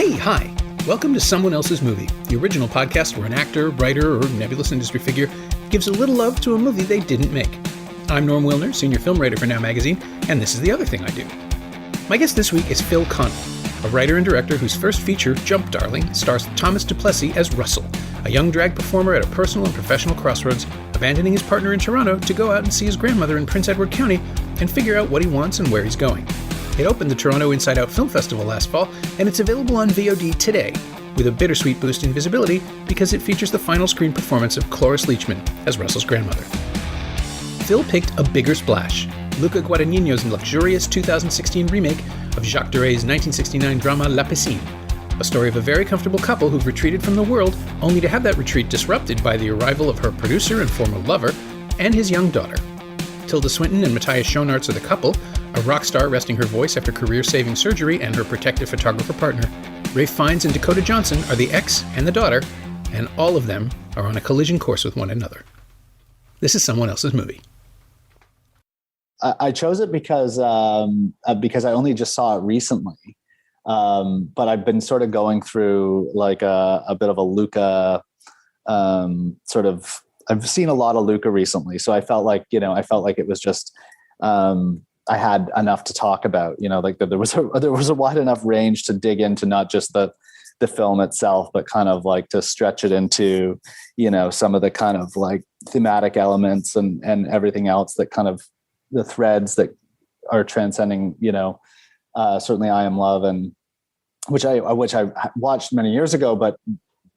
Hey, hi! Welcome to Someone Else's Movie, the original podcast where an actor, writer, or nebulous industry figure gives a little love to a movie they didn't make. I'm Norm Wilner, senior film writer for Now Magazine, and this is the other thing I do. My guest this week is Phil Connell, a writer and director whose first feature, Jump Darling, stars Thomas Duplessis as Russell, a young drag performer at a personal and professional crossroads, abandoning his partner in Toronto to go out and see his grandmother in Prince Edward County and figure out what he wants and where he's going. It opened the Toronto Inside Out Film Festival last fall, and it's available on VOD today, with a bittersweet boost in visibility because it features the final screen performance of Cloris Leachman as Russell's grandmother. Phil picked A Bigger Splash, Luca Guadagnino's luxurious 2016 remake of Jacques Dere's 1969 drama La Piscine, a story of a very comfortable couple who've retreated from the world only to have that retreat disrupted by the arrival of her producer and former lover and his young daughter. Tilda Swinton and Matthias Schoenaerts are the couple, a rock star resting her voice after career-saving surgery and her protective photographer partner. Ralph Fiennes and Dakota Johnson are the ex and the daughter, and all of them are on a collision course with one another. This is Someone Else's Movie. I chose it because I only just saw it recently, but I've been sort of going through like a bit of a Luca I've seen a lot of Luca recently, so I felt like it was just I had enough to talk about. Like there was a wide enough range to dig into, not just the film itself, but kind of like to stretch it into some of the kind of like thematic elements and everything else that kind of the threads that are transcending, certainly I Am Love, and which I watched many years ago, but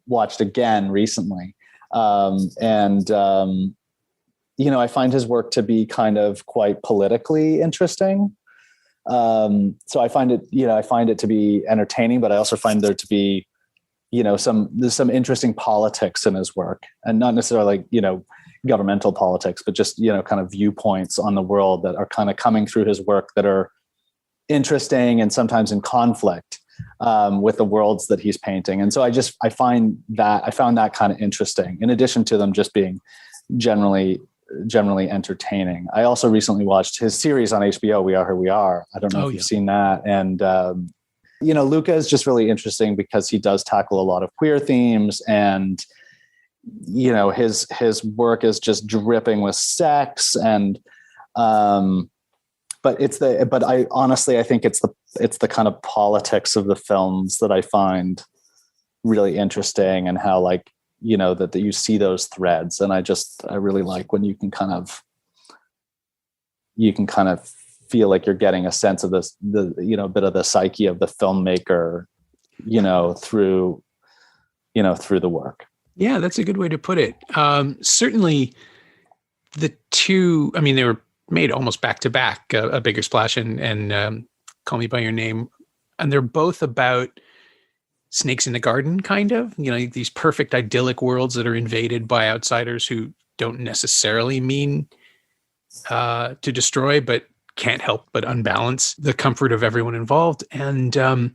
watched again recently. I find his work to be kind of quite politically interesting. So I find it to be entertaining, but I also find there to be, there's some interesting politics in his work, and not necessarily, governmental politics, but just, kind of viewpoints on the world that are kind of coming through his work that are interesting and sometimes in conflict with the worlds that he's painting. And so I found that kind of interesting, in addition to them just being generally entertaining. I also recently watched his series on HBO, We Are Who We Are. I don't know if you've seen that. And, Luca is just really interesting because he does tackle a lot of queer themes, and his work is just dripping with sex and but I honestly think it's the kind of politics of the films that I find really interesting, and how that you see those threads. And I really like when you can kind of feel like you're getting a sense of this, a bit of the psyche of the filmmaker, through the work. Yeah, that's a good way to put it. Certainly the two, they were made almost back to back, A Bigger Splash and Call Me By Your Name. And they're both about snakes in the garden, kind of, these perfect idyllic worlds that are invaded by outsiders who don't necessarily mean to destroy, but can't help but unbalance the comfort of everyone involved. And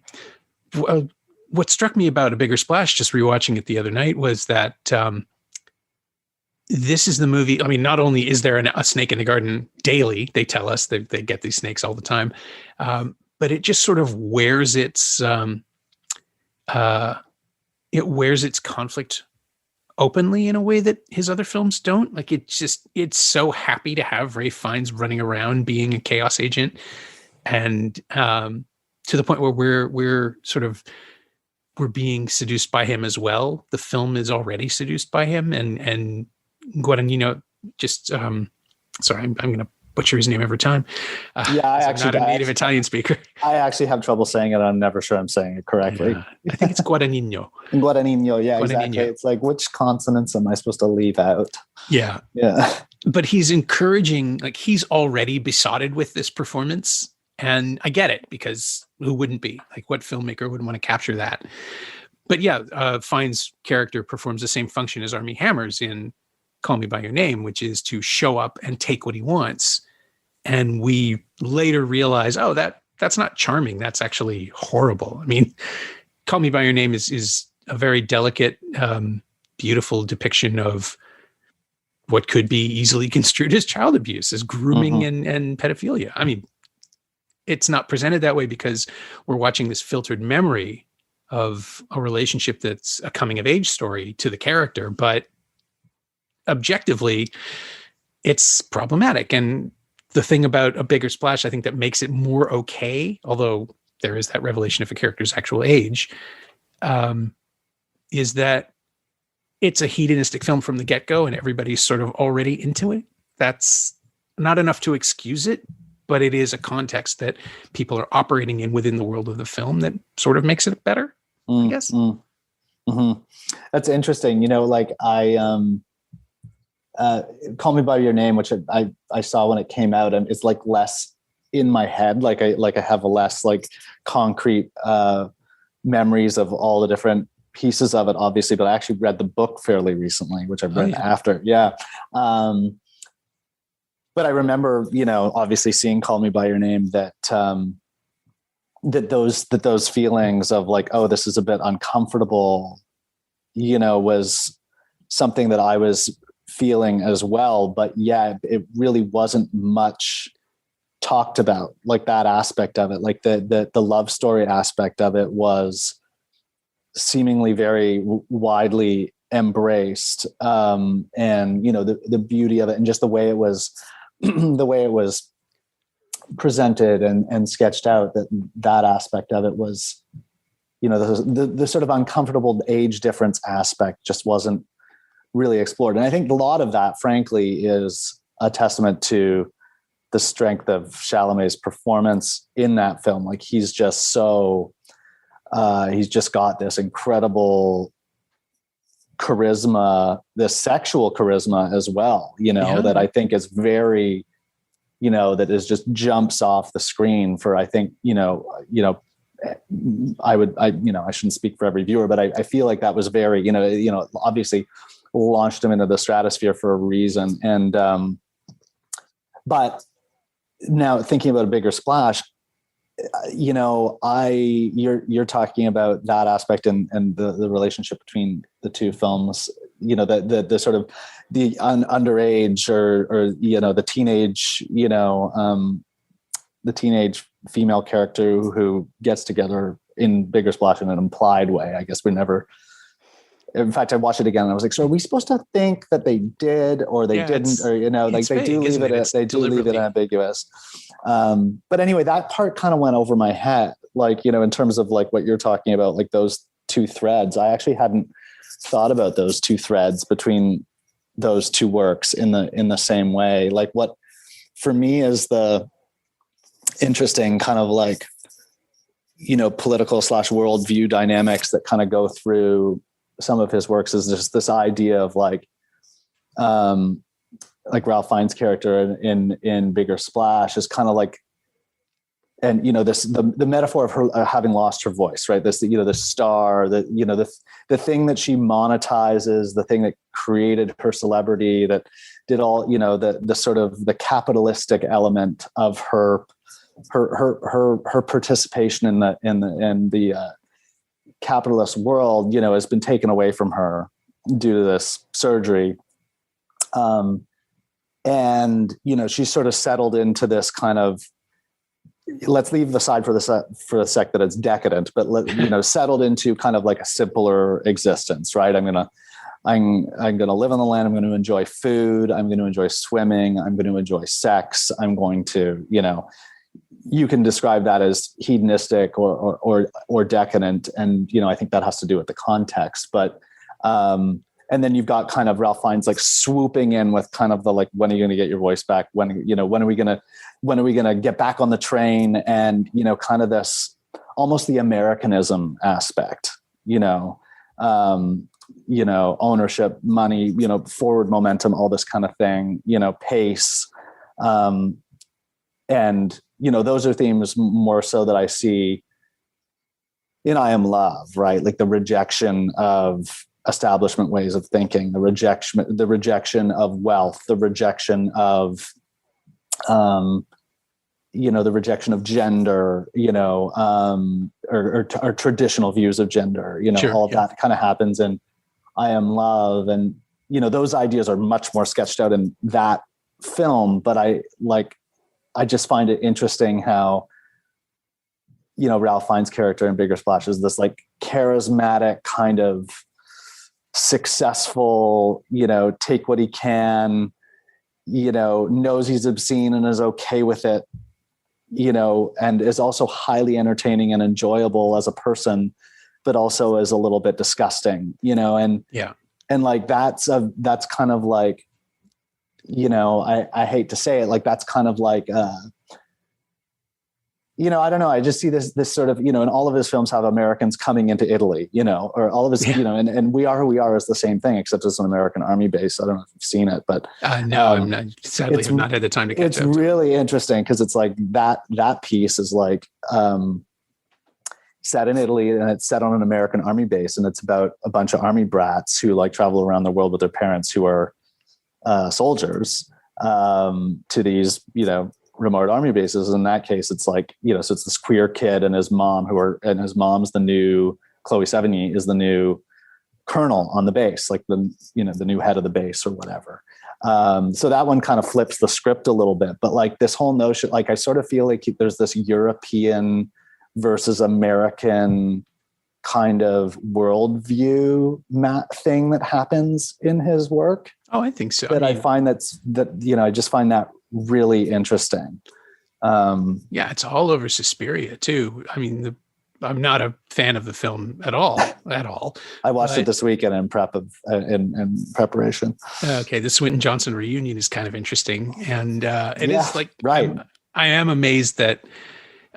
what struck me about A Bigger Splash, just rewatching it the other night, was that this is the movie. Not only is there a snake in the garden daily, they tell us they get these snakes all the time, but it just sort of wears its conflict openly in a way that his other films don't. Like it's so happy to have Ralph Fiennes running around being a chaos agent, and to the point where we're being seduced by him as well. The film is already seduced by him, and Guadagnino just sorry, I'm going to butcher his name every time. I'm not a native Italian speaker. I actually have trouble saying it. I'm never sure I'm saying it correctly. Yeah, I think it's Guadagnino. Guadagnino, yeah, Guadagnino. Exactly. It's like, which consonants am I supposed to leave out? Yeah. But he's encouraging, like, he's already besotted with this performance. And I get it, because who wouldn't be? Like, what filmmaker would want to capture that? But yeah, Fiennes' character performs the same function as Armie Hammer's in Call Me By Your Name, which is to show up and take what he wants. And we later realize, that's not charming. That's actually horrible. Call Me By Your Name is a very delicate, beautiful depiction of what could be easily construed as child abuse, as grooming and pedophilia. It's not presented that way because we're watching this filtered memory of a relationship that's a coming of age story to the character, but objectively it's problematic. And the thing about A Bigger Splash, I think, that makes it more okay, although there is that revelation of a character's actual age, is that it's a hedonistic film from the get-go and everybody's sort of already into it. That's not enough to excuse it, but it is a context that people are operating in within the world of the film that sort of makes it better, I guess. Mm-hmm. That's interesting. Like Call Me by Your Name, which I saw when it came out, and it's like less in my head. Like I have a less like concrete memories of all the different pieces of it, obviously, but I actually read the book fairly recently, which I've read after. Yeah. But I remember, obviously seeing Call Me by Your Name, that those feelings of like, oh, this is a bit uncomfortable, was something that I was feeling as well. But yeah, it really wasn't much talked about, like that aspect of it. Like the love story aspect of it was seemingly very widely embraced. And, the beauty of it and just the way it was, presented and sketched out, that aspect of it was, the sort of uncomfortable age difference aspect just wasn't really explored. And I think a lot of that, frankly, is a testament to the strength of Chalamet's performance in that film. Like he's just so, he's just got this incredible charisma, this sexual charisma as well, that I think is very, that is just jumps off the screen for, I think, I shouldn't speak for every viewer, but I feel like that was very, obviously launched him into the stratosphere for a reason. And, but now thinking about A Bigger Splash, you're talking about that aspect and the relationship between the two films, the sort of the underage or the teenage, the teenage female character who gets together in Bigger Splash in an implied way. I guess in fact, I watched it again and I was like, so are we supposed to think that they did or they didn't, or, like they do leave it ambiguous. But anyway, that part kind of went over my head, like, in terms of like what you're talking about, like those two threads. I actually hadn't thought about those two threads between those two works in the same way. Like what for me is the interesting kind of like, political / worldview dynamics that kind of go through some of his works is just this idea of like Ralph Fiennes' character in Bigger Splash is kind of like, and the metaphor of her having lost her voice, right? This, the star, the thing that she monetizes, the thing that created her celebrity, that did all, the sort of the capitalistic element of her participation in the capitalist world, has been taken away from her due to this surgery. And, she's sort of settled into this kind of, let's leave aside for a sec that it's decadent, but settled into kind of like a simpler existence, right? I'm going to live on the land. I'm going to enjoy food. I'm going to enjoy swimming. I'm going to enjoy sex. I'm going to, you can describe that as hedonistic or decadent. And, I think that has to do with the context, but, and then you've got kind of Ralph Fiennes like swooping in with kind of the, like, when are you going to get your voice back? When are we going to get back on the train? And, kind of this, almost the Americanism aspect, ownership, money, forward momentum, all this kind of thing, pace. And, those are themes more so that I see in I Am Love, right? Like the rejection of establishment ways of thinking, the rejection of wealth, the rejection of, the rejection of gender, or traditional views of gender, that kind of happens in I Am Love. And, those ideas are much more sketched out in that film, but I just find it interesting how, Ralph Fiennes' character in Bigger Splash is this like charismatic kind of successful, take what he can, knows he's obscene and is okay with it, and is also highly entertaining and enjoyable as a person, but also is a little bit disgusting, and like, that's kind of like, I hate to say it, like, that's kind of like, I don't know. I just see this sort of, and all of his films have Americans coming into Italy, or all of his, and We Are Who We Are is the same thing, except it's an American army base. I don't know if you've seen it, but no, I'm not, sadly have not had the time to catch up. It's really interesting because it's like that piece is like set in Italy, and it's set on an American army base, and it's about a bunch of army brats who like travel around the world with their parents who are soldiers to these, remote army bases. In that case, it's like, so it's this queer kid and his mom and his mom's the new Chloe Sevigny is the new colonel on the base, like the new head of the base or whatever. So that one kind of flips the script a little bit, but like this whole notion, like I sort of feel like there's this European versus American kind of worldview thing that happens in his work. Oh, I think so. I find that I just find that really interesting. It's all over Suspiria too. I mean, I'm not a fan of the film at all. I watched it this weekend in preparation. Okay, the Swinton Johnson reunion is kind of interesting, and it is like, right. I am amazed that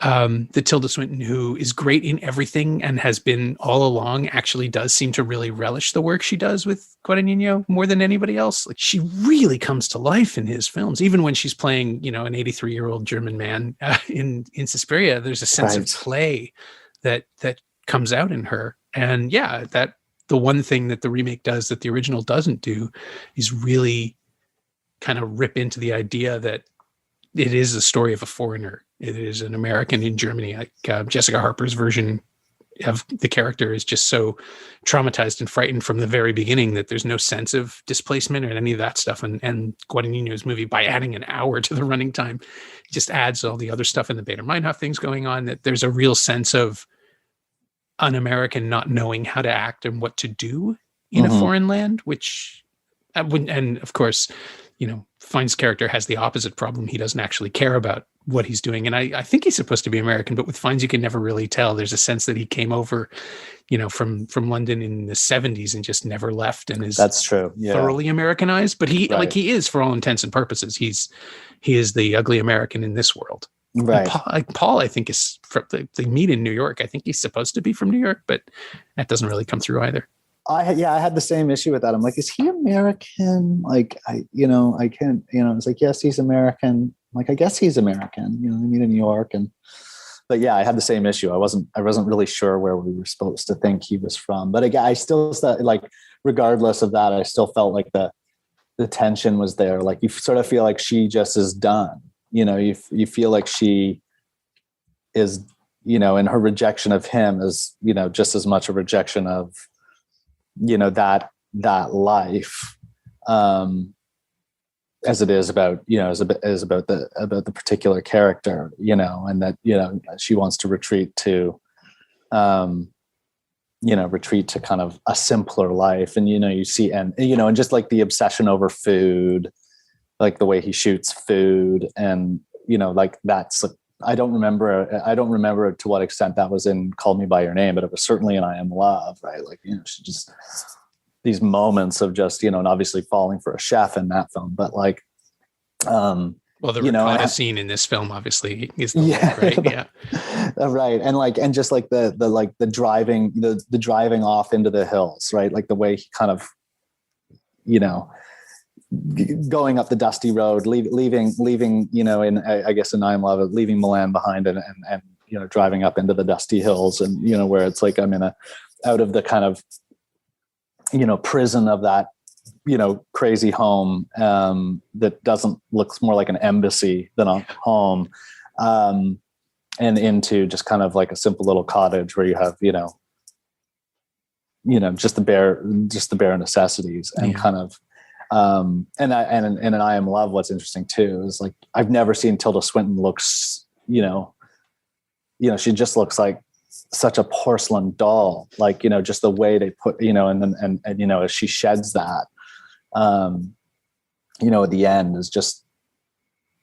the Tilda Swinton, who is great in everything and has been all along, actually does seem to really relish the work she does with Guadagnino more than anybody else. Like, she really comes to life in his films, even when she's playing, an 83-year-old German man in Suspiria. There's a sense of play that comes out in her, and that the one thing that the remake does that the original doesn't do is really kind of rip into the idea that it is a story of a foreigner. It is an American in Germany. Like Jessica Harper's version of the character is just so traumatized and frightened from the very beginning that there's no sense of displacement or any of that stuff. And Guadagnino's movie, by adding an hour to the running time, just adds all the other stuff in the Bader Meinhof things going on, that there's a real sense of an American not knowing how to act and what to do in a foreign land, which, and of course, Fiennes' character has the opposite problem. He doesn't actually care about what he's doing. And I think he's supposed to be American, but with Fiennes, you can never really tell. There's a sense that he came over, from London in the 70s and just never left, and is that's true. Yeah. Thoroughly Americanized. But he is, for all intents and purposes, he is the ugly American in this world. Right. Paul, I think, is they meet in New York. I think he's supposed to be from New York, but that doesn't really come through either. I had the same issue with that. I'm like, is he American? Like, I can't, it's like, yes, he's American. I'm like, I guess he's American, they meet in New York. But I had the same issue. I wasn't really sure where we were supposed to think he was from. But again, I still thought, like, regardless of that, I still felt like the tension was there. Like, you sort of feel like she just is done. You feel like she is, in her rejection of him is, just as much a rejection of, that life, as it is about, as about the particular character, and that, she wants to retreat to kind of a simpler life. And, you see, and just like the obsession over food, like the way he shoots food, and, like that's, I don't remember to what extent that was in Call Me by Your Name, but it was certainly in I Am Love, right? Like, she just, these moments of just, and obviously falling for a chef in that film, but like, well, the ricotta scene in this film obviously is the look, right? Yeah. Right. And like, and just like the driving, the driving off into the hills, right? Like the way he kind of, going up the dusty road, leaving, in, I guess in I Am Love, leaving Milan behind and driving up into the dusty hills, and, where it's like, I'm out of the kind of, prison of that, crazy home, that looks more like an embassy than a home, and into just kind of like a simple little cottage where you have, just the bare necessities, and kind of, and in I Am Love, what's interesting too is, like, I've never seen Tilda Swinton looks, she just looks like such a porcelain doll, like, just the way they put, and as she sheds that, at the end is just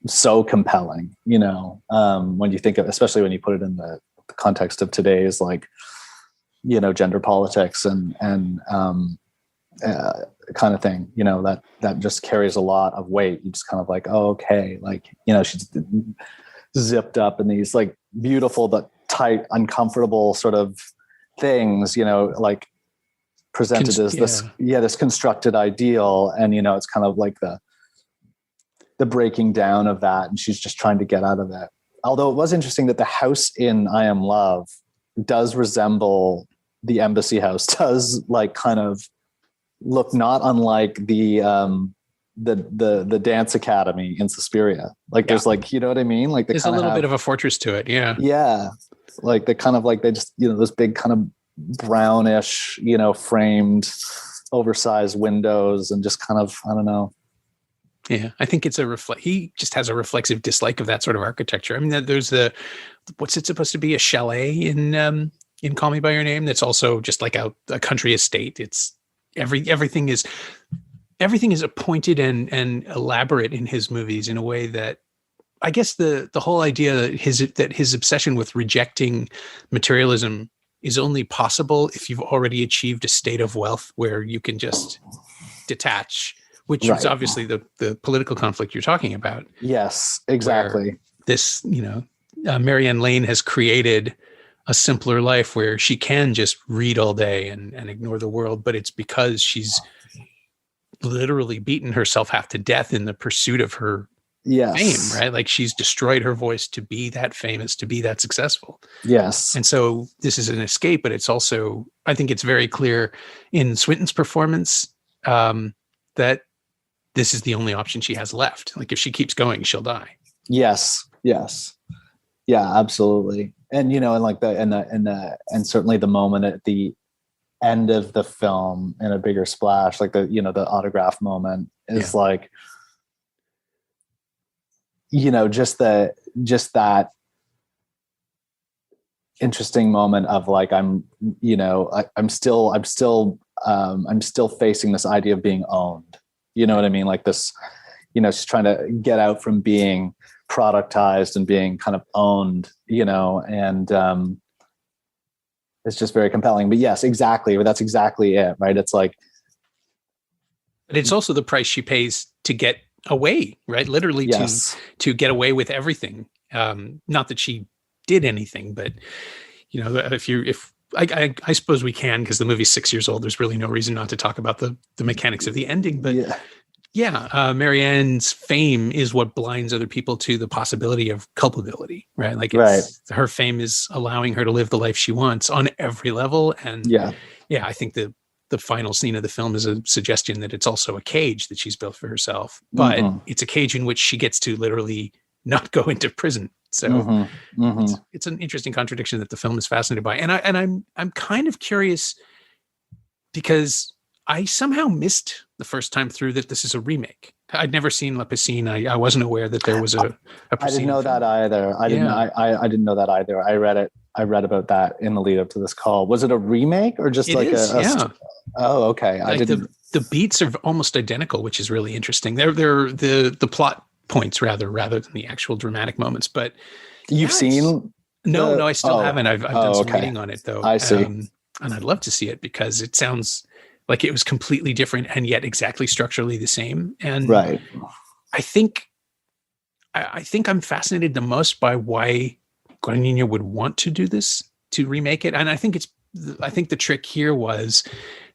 so compelling, when you think of, especially when you put it in the context of today's, like, gender politics and kind of thing, that just carries a lot of weight. You just kind of like, oh, okay. Like, she's zipped up in these like beautiful, but tight, uncomfortable sort of things, like presented as this constructed ideal. And, it's kind of like the breaking down of that. And she's just trying to get out of it. Although it was interesting that the house in I Am Love does resemble the embassy house, does like kind of look not unlike the dance academy in Suspiria. Like there's like, you know what I mean? Like there's a little bit of a fortress to it. Yeah. Yeah. Like they kind of like, they just, those big kind of brownish, framed oversized windows and just kind of, I don't know. Yeah. I think it's he just has a reflexive dislike of that sort of architecture. I mean, there's what's it supposed to be? A chalet in Call Me by Your Name. That's also just like a country estate. It's everything is appointed and elaborate in his movies in a way that, I guess the whole idea that his obsession with rejecting materialism is only possible if you've already achieved a state of wealth where you can just detach, which is obviously the political conflict you're talking about. Yes, exactly. This, Marianne Lane has created a simpler life where she can just read all day and ignore the world, but it's because she's literally beaten herself half to death in the pursuit of her fame, right? Like she's destroyed her voice to be that famous, to be that successful. Yes. And so this is an escape, but it's also, I think it's very clear in Swinton's performance that this is the only option she has left. Like if she keeps going, she'll die. Yes. Yes. Yeah, absolutely. And, and like and certainly the moment at the end of the film in A Bigger Splash, like the autograph moment is like, just that interesting moment of like, I'm still facing this idea of being owned. You know what I mean? Like this, she's trying to get out from being productized and being kind of owned, and it's just very compelling. But yes, exactly. That's exactly it, right? It's like, but it's also the price she pays to get away, right? Literally to get away with everything. Not that she did anything, but I suppose we can, because the movie's 6 years old. There's really no reason not to talk about the mechanics of the ending, but Marianne's fame is what blinds other people to the possibility of culpability, right? Like her fame is allowing her to live the life she wants on every level. And I think the final scene of the film is a suggestion that it's also a cage that she's built for herself, but it's a cage in which she gets to literally not go into prison. So it's an interesting contradiction that the film is fascinated by. And I'm kind of curious because I somehow missed the first time through that this is a remake. I'd never seen La Piscine. I wasn't aware that there was a I didn't know that either. I didn't know that either. I read about that in the lead up to this call. Was it a remake or just oh, okay. Like I didn't. The beats are almost identical, which is really interesting. They're the plot points rather than the actual dramatic moments. But you've seen? No, I still haven't. I've done some reading on it though. I see. And I'd love to see it because it sounds like it was completely different and yet exactly structurally the same. And I think I'm fascinated the most by why Guadagnino would want to do this, to remake it. And I think the trick here was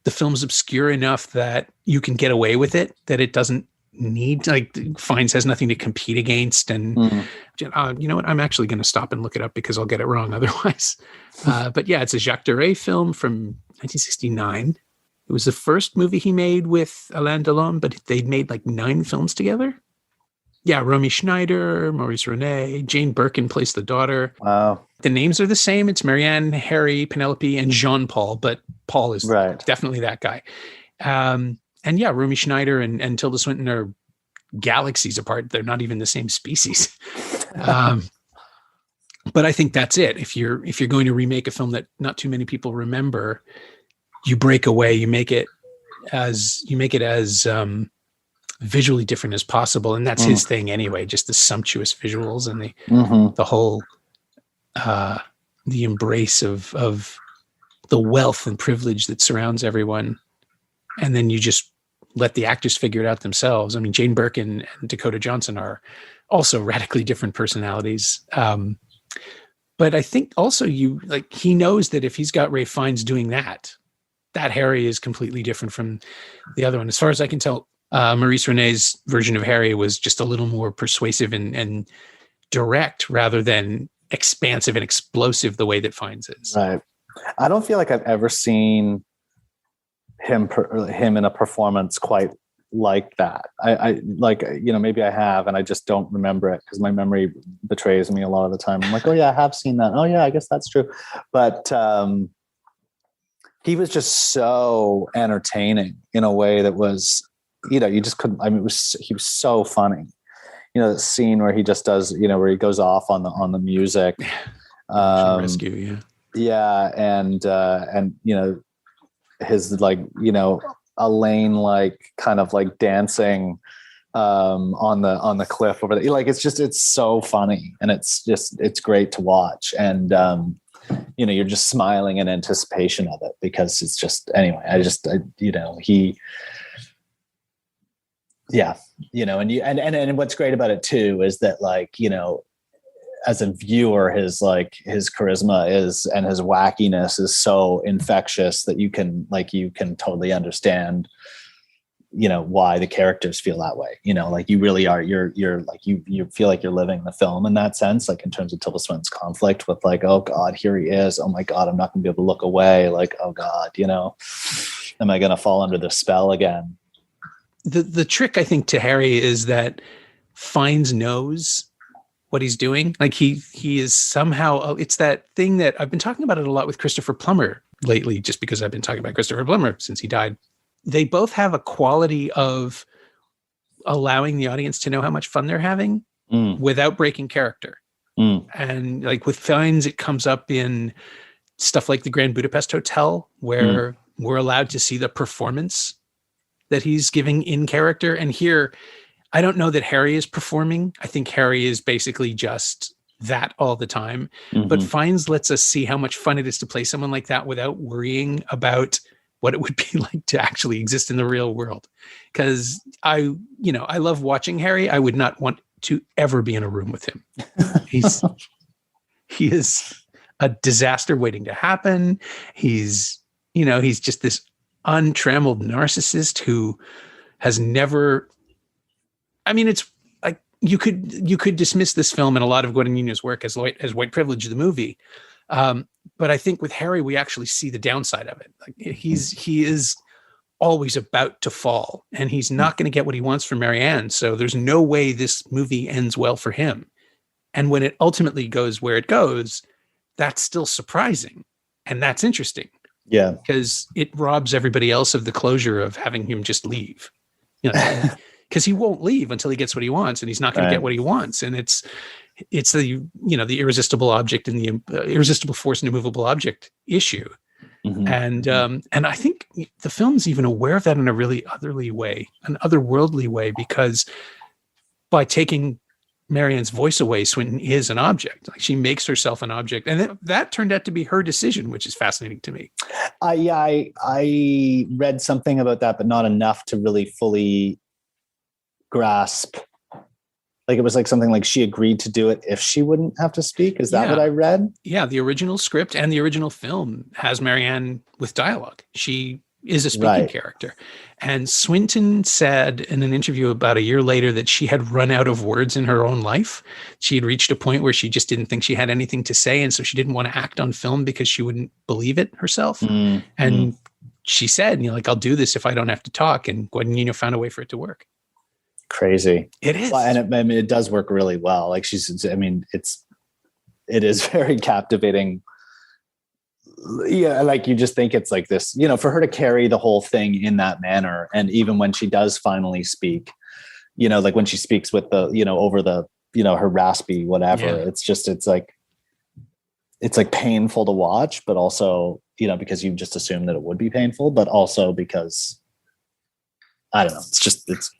the film's obscure enough that you can get away with it, that it doesn't need, like, Fiennes has nothing to compete against. And you know what? I'm actually going to stop and look it up because I'll get it wrong otherwise. But yeah, it's a Jacques Deray film from 1969. It was the first movie he made with Alain Delon, but they'd made like 9 films together. Yeah, Romy Schneider, Maurice René, Jane Birkin plays the daughter. Wow. The names are the same. It's Marianne, Harry, Penelope, and Jean-Paul, but Paul is definitely that guy. And yeah, Romy Schneider and Tilda Swinton are galaxies apart. They're not even the same species. But I think that's it. If you're going to remake a film that not too many people remember, you break away, you make it as visually different as possible. And that's his thing anyway, just the sumptuous visuals and the whole, the embrace of the wealth and privilege that surrounds everyone. And then you just let the actors figure it out themselves. I mean, Jane Birkin and Dakota Johnson are also radically different personalities. But I think also he knows that if he's got Ralph Fiennes doing that Harry is completely different from the other one. As far as I can tell, Maurice René's version of Harry was just a little more persuasive and direct rather than expansive and explosive the way that Fiennes is. Right. I don't feel like I've ever seen him in a performance quite like that. I like, maybe I have, and I just don't remember it because my memory betrays me a lot of the time. I'm like, oh yeah, I have seen that. Oh yeah, I guess that's true. But he was just so entertaining in a way that was, you just couldn't. I mean, he was so funny. The scene where he just does, where he goes off on the music, rescue, yeah, and his Elaine kind of dancing on the cliff over there. It's so funny, and it's great to watch, and you're just smiling in anticipation of it because it's just anyway. And what's great about it too is that as a viewer, his charisma and his wackiness is so infectious that you can totally understand, why the characters feel that way. You really are, you feel like you're living the film in that sense, in terms of Tilda Swinton's conflict with oh God, here he is. Oh my God, I'm not gonna be able to look away. Oh God, am I gonna fall under the spell again? The trick, I think, to Harry is that Fiennes knows what he's doing. He is somehow, it's that thing that I've been talking about it a lot with Christopher Plummer lately, just because I've been talking about Christopher Plummer since he died. They both have a quality of allowing the audience to know how much fun they're having without breaking character. And with Fiennes, it comes up in stuff like the Grand Budapest Hotel, where we're allowed to see the performance that he's giving in character. And here, I don't know that Harry is performing. I think Harry is basically just that all the time. But Fiennes lets us see how much fun it is to play someone like that without worrying about what it would be like to actually exist in the real world. Because I love watching Harry. I would not want to ever be in a room with him. He is a disaster waiting to happen. He's just this untrammeled narcissist who has never, it's you could dismiss this film and a lot of Guadagnino's work as white privilege, the movie. But I think with Harry, we actually see the downside of it. He is always about to fall, and he's not going to get what he wants from Marianne. So there's no way this movie ends well for him. And when it ultimately goes where it goes, that's still surprising. And that's interesting. Yeah. Because it robs everybody else of the closure of having him just leave. Because he won't leave until he gets what he wants, and he's not going to get what he wants. And it's the the irresistible object and the irresistible force and immovable object issue. And I think the film's even aware of that in a really an otherworldly way, because by taking Marianne's voice away, Swinton is an object. She makes herself an object, and that turned out to be her decision, which is fascinating to me. I read something about that, but not enough to really fully grasp. It was something she agreed to do it if she wouldn't have to speak. Is that what I read? Yeah, the original script and the original film has Marianne with dialogue. She is a speaking character. And Swinton said in an interview about a year later that she had run out of words in her own life. She had reached a point where she just didn't think she had anything to say. And so she didn't want to act on film because she wouldn't believe it herself. And she said, I'll do this if I don't have to talk. And Guadagnino found a way for it to work. Crazy. It is. Well, and it does work really well. It is very captivating. Yeah. You just think it's this, for her to carry the whole thing in that manner. And even when she does finally speak, when she speaks with the, over the, her raspy, whatever, it's it's like painful to watch, but also, you know, because you just assume that it would be painful, but also because I don't know,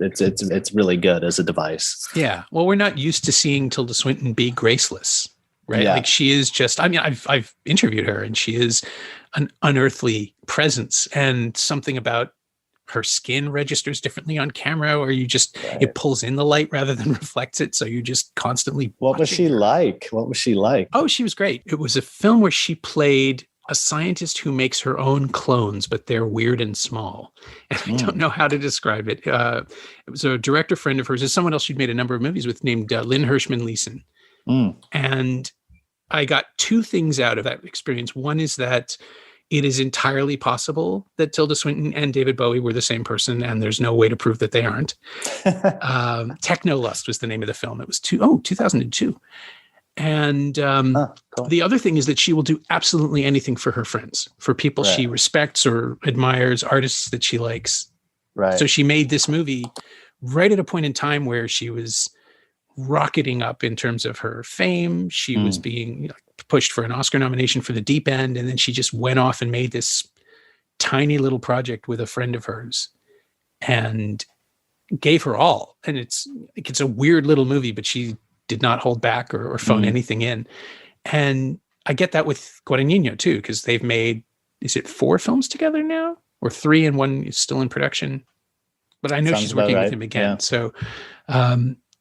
it's really good as a device. Yeah. Well, we're not used to seeing Tilda Swinton be graceless, right? Yeah. Like she is just, I mean, I've interviewed her and she is an unearthly presence, and something about her skin registers differently on camera, or you just, it pulls in the light rather than reflects it. So you just constantly. What was she like? What was she like? Oh, she was great. It was a film where she played a scientist who makes her own clones, but they're weird and small. And I don't know how to describe it. It was a director friend of hers. There's someone else she'd made a number of movies with named Lynn Hirschman Leeson. And I got two things out of that experience. One is that it is entirely possible that Tilda Swinton and David Bowie were the same person, and there's no way to prove that they aren't. Technolust was the name of the film. It was 2002. And cool. The other thing is that she will do absolutely anything for her friends, for people she respects or admires, artists that she likes. Right. So she made this movie right at a point in time where she was rocketing up in terms of her fame. She was being pushed for an Oscar nomination for The Deep End. And then she just went off and made this tiny little project with a friend of hers and gave her all. And it's a weird little movie, but she did not hold back or phone anything in. And I get that with Guadagnino too, because they've made, is it 4 films together now, or 3 and 1 is still in production? But I know she's working with him again. Yeah. So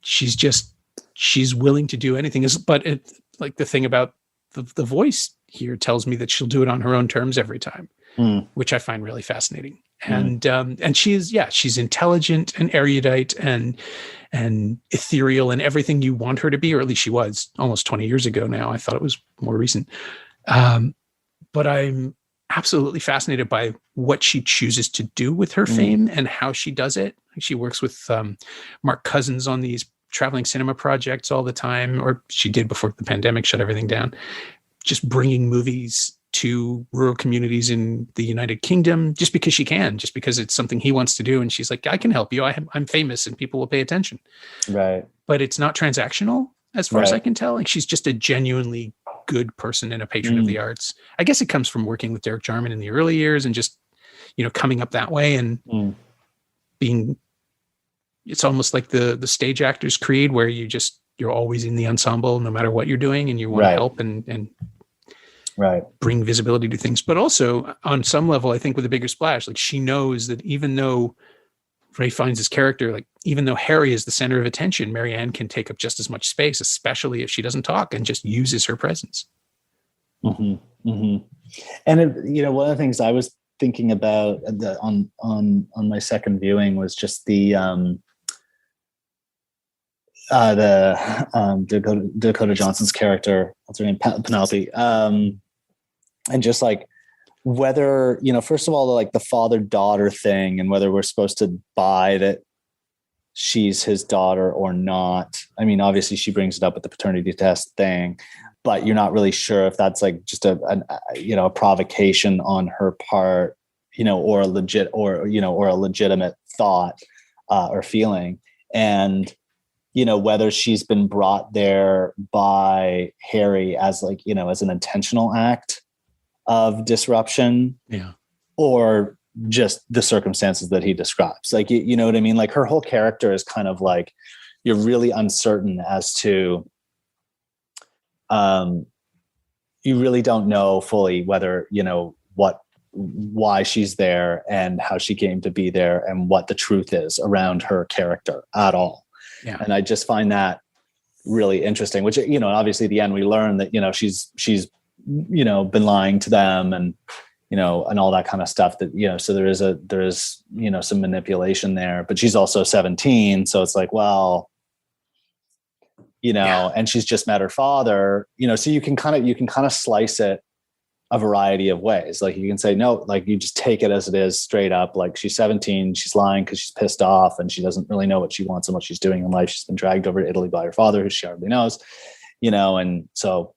she's willing to do anything. But like the thing about the voice here tells me that she'll do it on her own terms every time, which I find really fascinating. And she's intelligent and erudite and ethereal and everything you want her to be, or at least she was almost 20 years ago now. I thought it was more recent. But I'm absolutely fascinated by what she chooses to do with her fame and how she does it. She works with Mark Cousins on these traveling cinema projects all the time, or she did before the pandemic shut everything down, just bringing movies to rural communities in the United Kingdom, just because she can, just because it's something he wants to do. And she's like, I can help you. I'm famous and people will pay attention. Right. But it's not transactional as far as I can tell. Like she's just a genuinely good person and a patron of the arts. I guess it comes from working with Derek Jarman in the early years and just, coming up that way and being, it's almost like the stage actor's creed where you're always in the ensemble no matter what you're doing, and you want to help and bring visibility to things. But also on some level, I think with a bigger splash, like she knows that even though Ray finds his character, like even though Harry is the center of attention, Marianne can take up just as much space, especially if she doesn't talk and just uses her presence. And one of the things I was thinking about on my second viewing was just the Dakota Johnson's character, what's her name, Penelope, and just like whether, first of all, like the father-daughter thing, and whether we're supposed to buy that she's his daughter or not. I mean, obviously she brings it up with the paternity test thing, but you're not really sure if that's like just a provocation on her part, or a legitimate thought or feeling. And whether she's been brought there by Harry as like, as an intentional act of disruption, or just the circumstances that he describes. Like, you know what I mean? Like her whole character is kind of like, you're really uncertain as to, you really don't know fully whether, why she's there and how she came to be there and what the truth is around her character at all. Yeah. And I just find that really interesting, which, obviously at the end we learn that, she's been lying to them and, and all that kind of stuff that, so there is, some manipulation there, but she's also 17. So it's like, well, and she's just met her father, so you can kind of slice it a variety of ways. Like you can say, no, like you just take it as it is straight up. Like she's 17, she's lying because she's pissed off and she doesn't really know what she wants and what she's doing in life. She's been dragged over to Italy by her father, who she hardly knows, and so,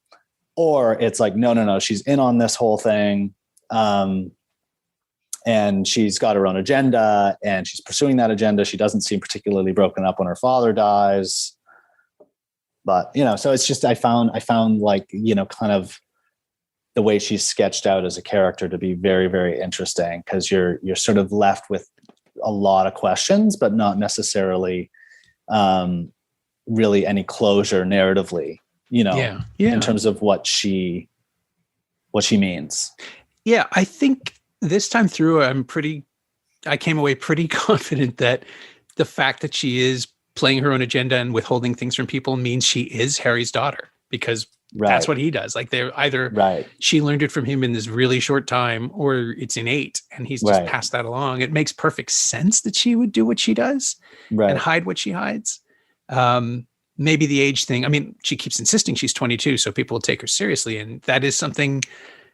or it's like, no, she's in on this whole thing. And she's got her own agenda and she's pursuing that agenda. She doesn't seem particularly broken up when her father dies. But, so it's just, I found like, kind of the way she's sketched out as a character to be very, very interesting, because you're sort of left with a lot of questions, but not necessarily really any closure narratively, in terms of what she means. Yeah, I think this time through, I came away pretty confident that the fact that she is playing her own agenda and withholding things from people means she is Harry's daughter, because that's what he does. Like, they're either she learned it from him in this really short time, or it's innate and he's just passed that along. It makes perfect sense that she would do what she does and hide what she hides. Maybe the age thing. I mean, she keeps insisting she's 22, so people will take her seriously. And that is something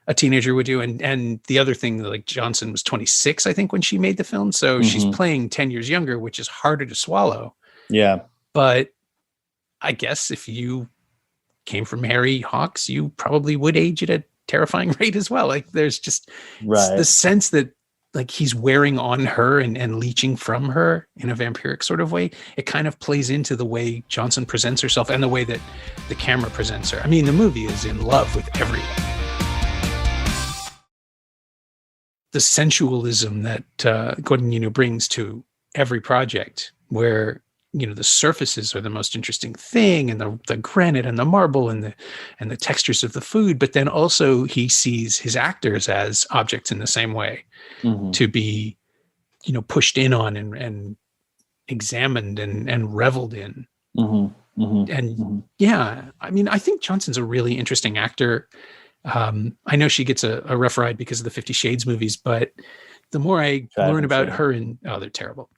a teenager would do. And the other thing, like, Johnson was 26, I think, when she made the film. So she's playing 10 years younger, which is harder to swallow. Yeah. But I guess if you came from Harry Hawks, you probably would age at a terrifying rate as well. Like, there's just the sense that, like, he's wearing on her and leeching from her in a vampiric sort of way. It kind of plays into the way Johnson presents herself and the way that the camera presents her. I mean, the movie is in love with everyone. The sensualism that Guadagnino brings to every project, where, the surfaces are the most interesting thing, and the granite and the marble and the textures of the food, but then also he sees his actors as objects in the same way, to be, pushed in on and examined and reveled in. Yeah, I mean, I think Johnson's a really interesting actor. I know she gets a rough ride because of the 50 Shades movies, but the more I learn about her they're terrible.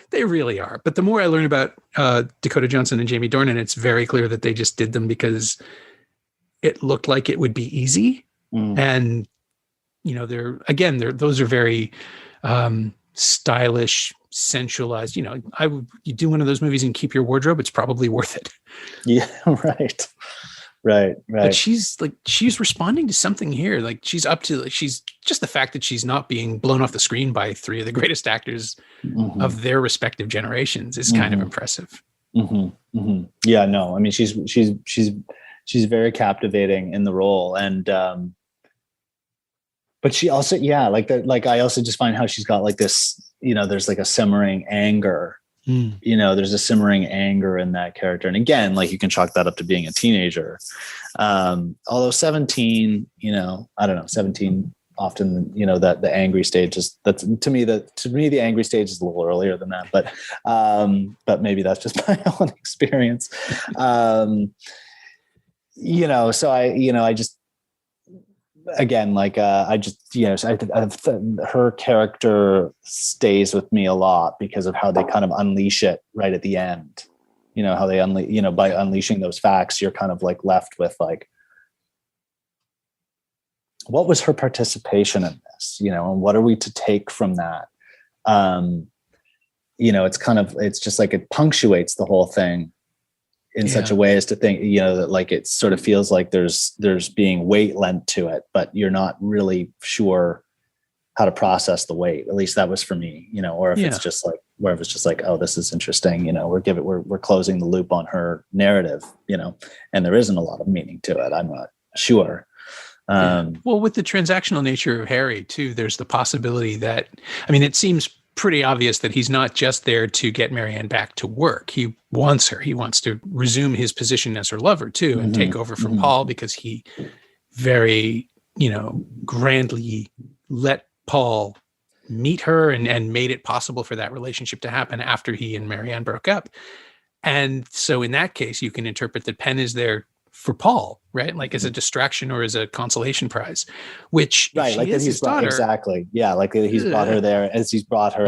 They really are. But the more I learn about Dakota Johnson and Jamie Dornan, it's very clear that they just did them because it looked like it would be easy. And, those are very stylish, sensualized. You do one of those movies and keep your wardrobe, it's probably worth it. Yeah, right. Right. But she's responding to something here. Like, she's just the fact that she's not being blown off the screen by three of the greatest actors of their respective generations is kind of impressive. Yeah, no, I mean, she's very captivating in the role. And, but she also, I also just find how she's got like this, there's like a simmering anger. There's a simmering anger in that character. And again, like, you can chalk that up to being a teenager. Although 17, I don't know, 17 often, that the angry stage is, to me, the angry stage is a little earlier than that, but maybe that's just my own experience. So I just, again, like, her character stays with me a lot because of how they kind of unleash it right at the end. How they by unleashing those facts, you're kind of like left with like, what was her participation in this? And what are we to take from that? It's just like it punctuates the whole thing in such a way as to think, that like it sort of feels like there's being weight lent to it, but you're not really sure how to process the weight. At least that was for me, or if it's just like, oh, this is interesting, we're closing the loop on her narrative, and there isn't a lot of meaning to it. I'm not sure. Well, with the transactional nature of Harry too, there's the possibility that, I mean, it seems pretty obvious that he's not just there to get Marianne back to work. He wants her. He wants to resume his position as her lover too, and take over from Paul, because he very, grandly let Paul meet her and made it possible for that relationship to happen after he and Marianne broke up. And so in that case, you can interpret that Penn is there for Paul, right? Like, as a distraction or as a consolation prize, which like that he's brought, exactly. Yeah. Like he's brought her there as he's brought her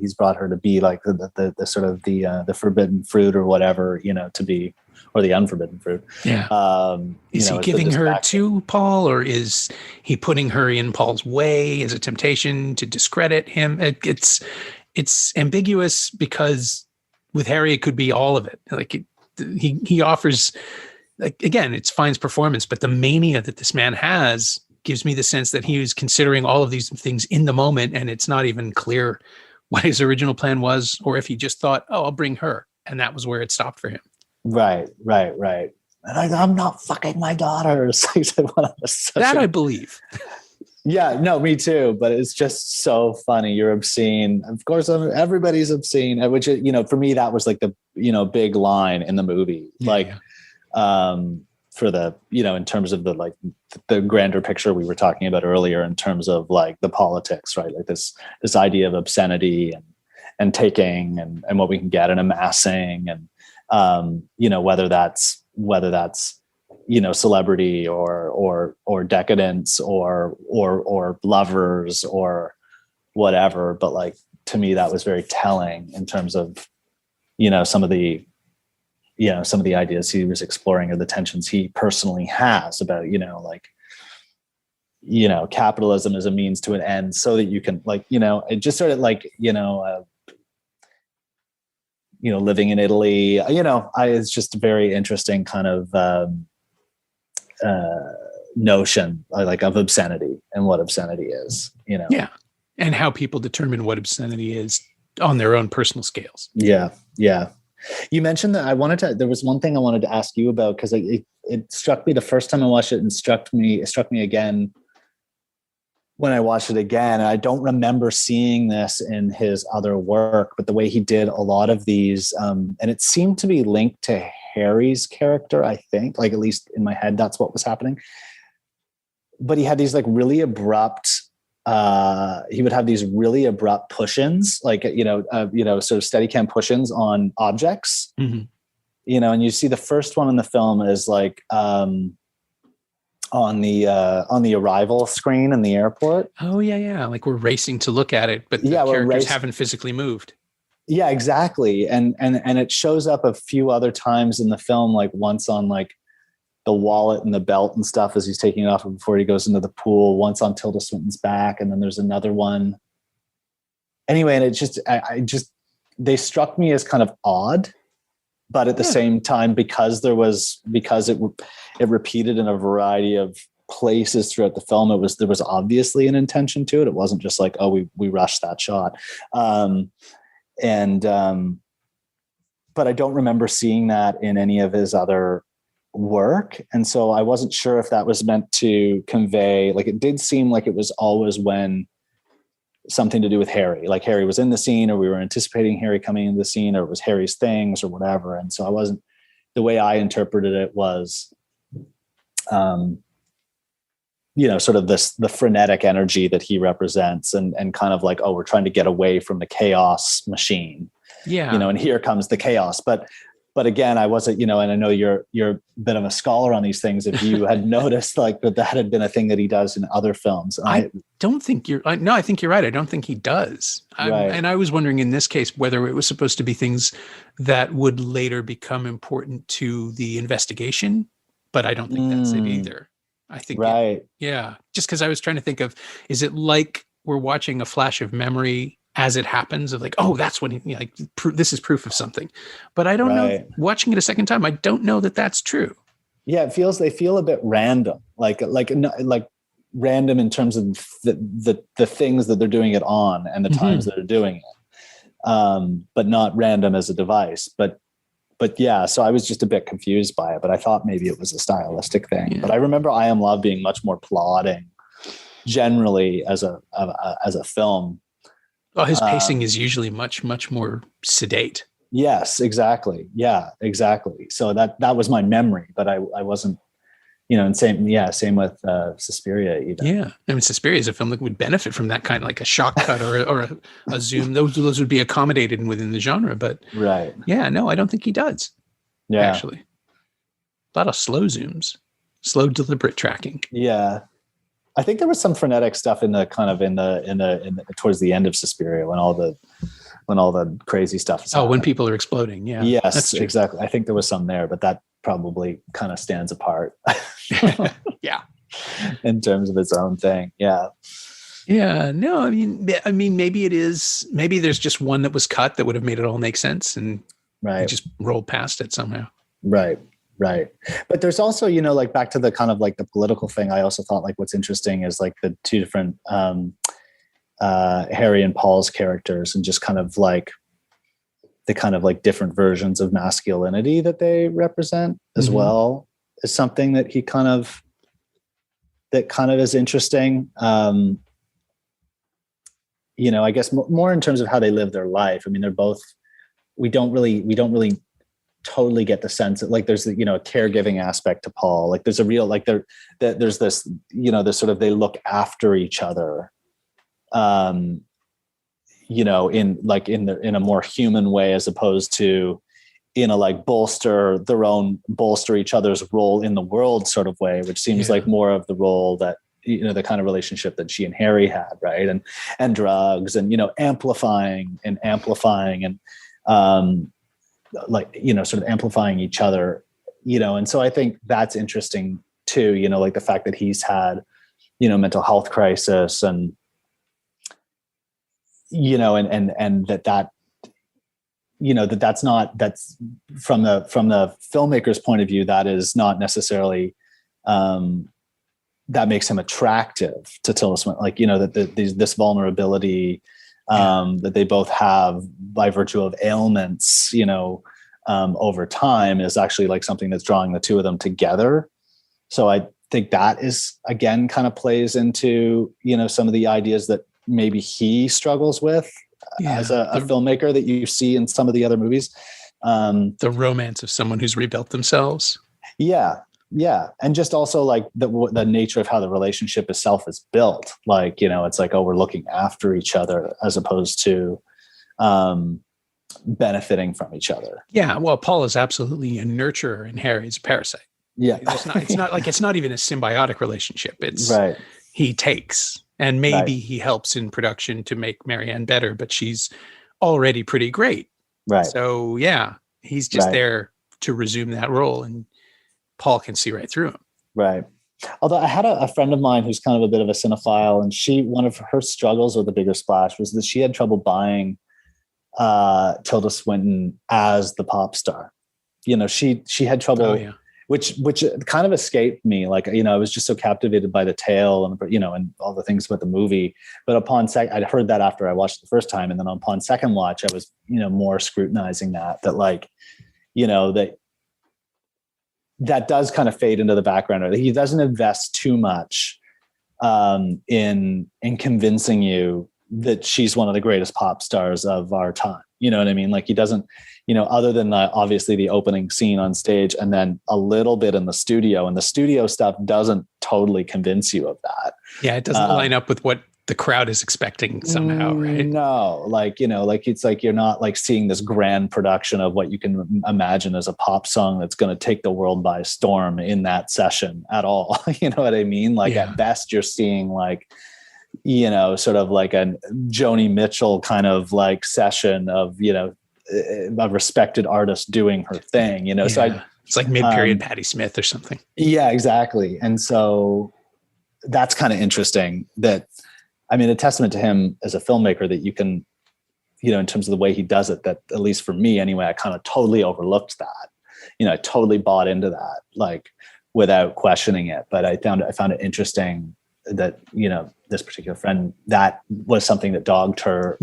he's brought her to be like the sort of the forbidden fruit or whatever, to be, or the unforbidden fruit. Yeah. Is he giving her to Paul, or is he putting her in Paul's way as a temptation to discredit him? It's ambiguous, because with Harry, it could be all of it. Like, he offers, like, again, it's Fiennes' performance, but the mania that this man has gives me the sense that he was considering all of these things in the moment, and it's not even clear what his original plan was, or if he just thought, oh, I'll bring her, and that was where it stopped for him. Right. And I'm not fucking my daughters. That I believe. Yeah, no, me too. But it's just so funny. You're obscene. Of course, everybody's obscene. Which, for me, that was like the, big line in the movie. For the, in terms of the grander picture we were talking about earlier, in terms of like the politics, right? Like this idea of obscenity and taking and what we can get and amassing, and whether that's celebrity or decadence or lovers or whatever. But like, to me, that was very telling in terms of, some of the ideas he was exploring, or the tensions he personally has about, capitalism as a means to an end, so that you can it just sort of living in Italy, it's just a very interesting kind of notion of obscenity and what obscenity is, Yeah. And how people determine what obscenity is on their own personal scales. Yeah. Yeah. You mentioned that there was one thing I wanted to ask you about, because it struck me the first time I watched it, and it struck me again when I watched it again. And I don't remember seeing this in his other work, but the way he did a lot of these, and it seemed to be linked to Harry's character, I think, at least in my head, that's what was happening. But he had these really abrupt, he would have these really abrupt push-ins, sort of Steadicam push-ins on objects, mm-hmm. And you see the first one in the film is on the arrival screen in the airport. Oh yeah. Like we're racing to look at it, but the characters haven't physically moved. Yeah, exactly. And it shows up a few other times in the film, once on the wallet and the belt and stuff as he's taking it off before he goes into the pool, once on Tilda Swinton's back. And then there's another one. Anyway, and they struck me as kind of odd, but at the same time, because it repeated in a variety of places throughout the film, there was obviously an intention to it. It wasn't just we rushed that shot. But I don't remember seeing that in any of his other work. And so I wasn't sure if that was meant to convey, it did seem like it was always when something to do with Harry, Harry was in the scene, or we were anticipating Harry coming into the scene, or it was Harry's things or whatever. And so the way I interpreted it was, sort of the frenetic energy that he represents, and kind of we're trying to get away from the chaos machine. Yeah. And here comes the chaos. But again, I wasn't, and I know you're a bit of a scholar on these things. If you had noticed that had been a thing that he does in other films. I don't think I think you're right. I don't think he does. Right. And I was wondering in this case, whether it was supposed to be things that would later become important to the investigation, but I don't think that's it either. I think, right. Just because I was trying to think of, is it like we're watching a flash of memory as it happens, of that's when this is proof of something, but I don't know. Watching it a second time, I don't know that that's true. Yeah, they feel a bit random, like random in terms of the things that they're doing it on and the times that they're doing it, but not random as a device. But yeah, so I was just a bit confused by it. But I thought maybe it was a stylistic thing. Yeah. But I remember I Am Love being much more plodding, generally as a film. Well, his pacing is usually much, much more sedate. Yes, exactly. Yeah, exactly. So that was my memory, but I wasn't, and same with Suspiria even. Yeah. I mean, Suspiria is a film that would benefit from that kind of a shock cut or a zoom. Those would be accommodated within the genre, but right. Yeah, no, I don't think he does. Yeah. Actually. A lot of slow zooms, slow, deliberate tracking. Yeah. I think there was some frenetic stuff in the towards the end of Suspiria when all the crazy stuff is happening. When people are exploding. Yeah. Yes, exactly. I think there was some there, but that probably kind of stands apart. Yeah. In terms of its own thing. Yeah. Yeah. No, I mean, maybe there's just one that was cut that would have made it all make sense, and just rolled past it somehow. Right. Right. But there's also, back to the kind of the political thing. I also thought what's interesting is the two different Harry and Paul's characters, and just kind of the kind of different versions of masculinity that they represent as well. is something that is interesting. I guess more in terms of how they live their life. I mean, they're both, we don't really totally get the sense that, like, there's a caregiving aspect to Paul. Like there's a real, like there's this, this sort of, they look after each other, in a more human way, as opposed to in a like bolster each other's role in the world sort of way, which seems like more of the role that, the kind of relationship that she and Harry had, right? And drugs and, amplifying and sort of amplifying each other, and so I think that's interesting too, like the fact that he's had, mental health crisis and, and that's from the filmmaker's point of view, that is not necessarily, that makes him attractive to Tilda Swinton, like, this vulnerability, that they both have by virtue of ailments, over time, is actually like something that's drawing the two of them together. So I think that is, again, kind of plays into, some of the ideas that maybe he struggles with as a filmmaker that you see in some of the other movies. The romance of someone who's rebuilt themselves. Yeah. Yeah. And just also like the nature of how the relationship itself is built. Like, it's like, oh, we're looking after each other as opposed to benefiting from each other. Yeah. Well, Paul is absolutely a nurturer and Harry's a parasite. Yeah. It's not even a symbiotic relationship. It's right. He takes, and maybe he helps in production to make Marianne better, but she's already pretty great. Right. So yeah, he's just there to resume that role, and Paul can see right through him. Right. Although I had a friend of mine who's kind of a bit of a cinephile, and one of her struggles with The Bigger Splash was that she had trouble buying Tilda Swinton as the pop star. She had trouble, which kind of escaped me. Like, I was just so captivated by the tale and, and all the things about the movie. But I'd heard that after I watched it the first time. And then upon second watch, I was, more scrutinizing that that does kind of fade into the background, or that he doesn't invest too much in convincing you that she's one of the greatest pop stars of our time. You know what I mean? Like, he doesn't, other than obviously the opening scene on stage, and then a little bit in the studio, and the studio stuff doesn't totally convince you of that. Yeah. It doesn't line up with what the crowd is expecting somehow, right? No, it's like you're not like seeing this grand production of what you can imagine as a pop song that's going to take the world by storm in that session at all. You know what I mean? Like at best you're seeing like, sort of like a Joni Mitchell kind of like session of, a respected artist doing her thing, So it's like mid-period Patti Smith or something. Yeah, exactly. And so that's kind of interesting that, a testament to him as a filmmaker that you can, in terms of the way he does it, that at least for me anyway, I kind of totally overlooked that. I totally bought into that, like without questioning it. But I found it interesting that, this particular friend, that was something that dogged her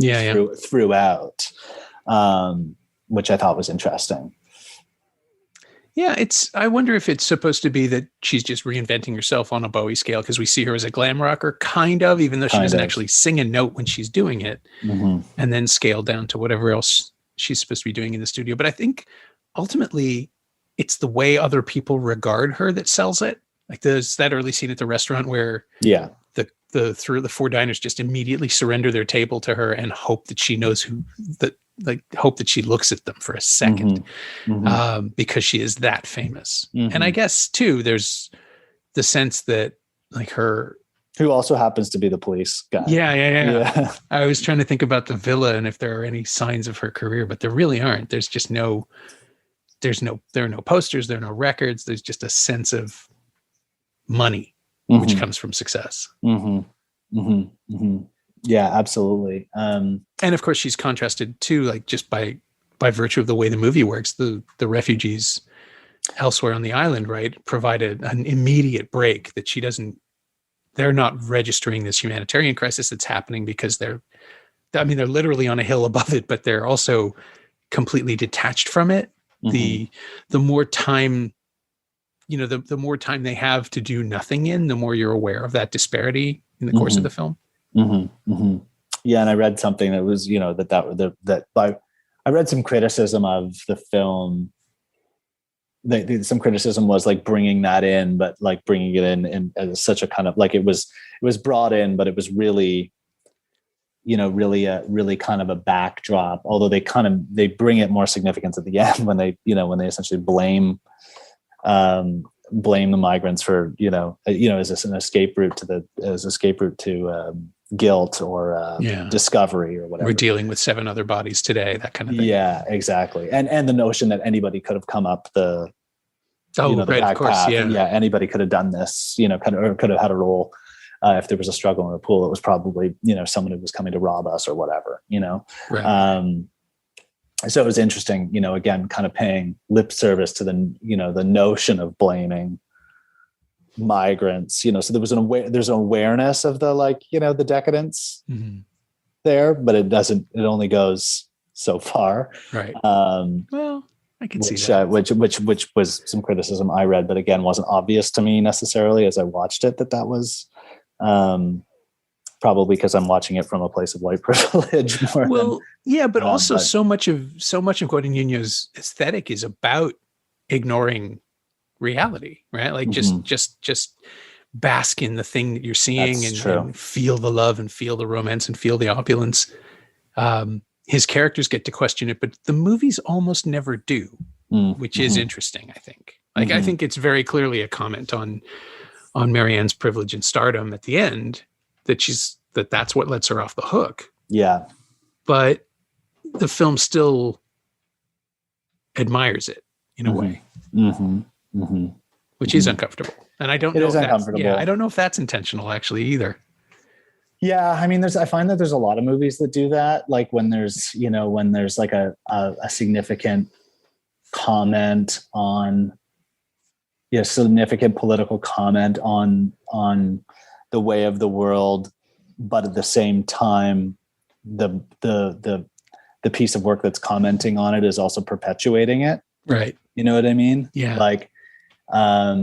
throughout, which I thought was interesting. Yeah, I wonder if it's supposed to be that she's just reinventing herself on a Bowie scale, because we see her as a glam rocker, kind of, even though she doesn't actually sing a note when she's doing it, and then scale down to whatever else she's supposed to be doing in the studio. But I think ultimately it's the way other people regard her that sells it. Like there's that early scene at the restaurant where the four diners just immediately surrender their table to her and hope that she knows hope that she looks at them for a second, because she is that famous. And I guess too, there's the sense that like her, who also happens to be the police guy. Yeah. I was trying to think about the villa and if there are any signs of her career, but there really aren't. There's just there are no posters, there are no records. There's just a sense of money, which comes from success. Yeah, absolutely. And of course she's contrasted too, like just by virtue of the way the movie works, the refugees elsewhere on the island, right, provided an immediate break that they're not registering this humanitarian crisis that's happening because they're literally on a hill above it, but they're also completely detached from it. The more time the more time they have to do nothing in, the more you're aware of that disparity in the course of the film. Mm-hmm. Mm-hmm. Yeah. And I read something that was, I read some criticism of the film. Some criticism was like bringing that in, but like bringing it in as such a kind of like, it was brought in, but it was really, really kind of a backdrop, although they bring it more significance at the end when they essentially blame the migrants for, is this an escape route to guilt or discovery or whatever. We're dealing with 7 other bodies today, that kind of thing. Yeah, exactly. And the notion that anybody could have come up the right, back of course, path. yeah. Anybody could have done this, or could have had a role. If there was a struggle in the pool, it was probably, someone who was coming to rob us or whatever, Right. So it was interesting, again, kind of paying lip service to the notion of blaming migrants, so there's an awareness of the, the decadence there, but it only goes so far. Right. Well, I can see that. Which was some criticism I read, but again, wasn't obvious to me necessarily as I watched it, that was, probably because I'm watching it from a place of white privilege more. Well, yeah, but also so much of Guadagnino's aesthetic is about ignoring reality, right? Like just bask in the thing that you're seeing and feel the love and feel the romance and feel the opulence. His characters get to question it, but the movies almost never do, which is interesting, I think. Like, I think it's very clearly a comment on Marianne's privilege and stardom at the end, that's what lets her off the hook. Yeah. But the film still admires it in a way, which is uncomfortable. And I don't know if that's uncomfortable. Yeah, I don't know if that's intentional actually either. Yeah. I mean, I find that there's a lot of movies that do that. Like when there's like a significant comment on, significant political comment on the way of the world, but at the same time, the piece of work that's commenting on it is also perpetuating it. Right. You know what I mean? Yeah. Like, I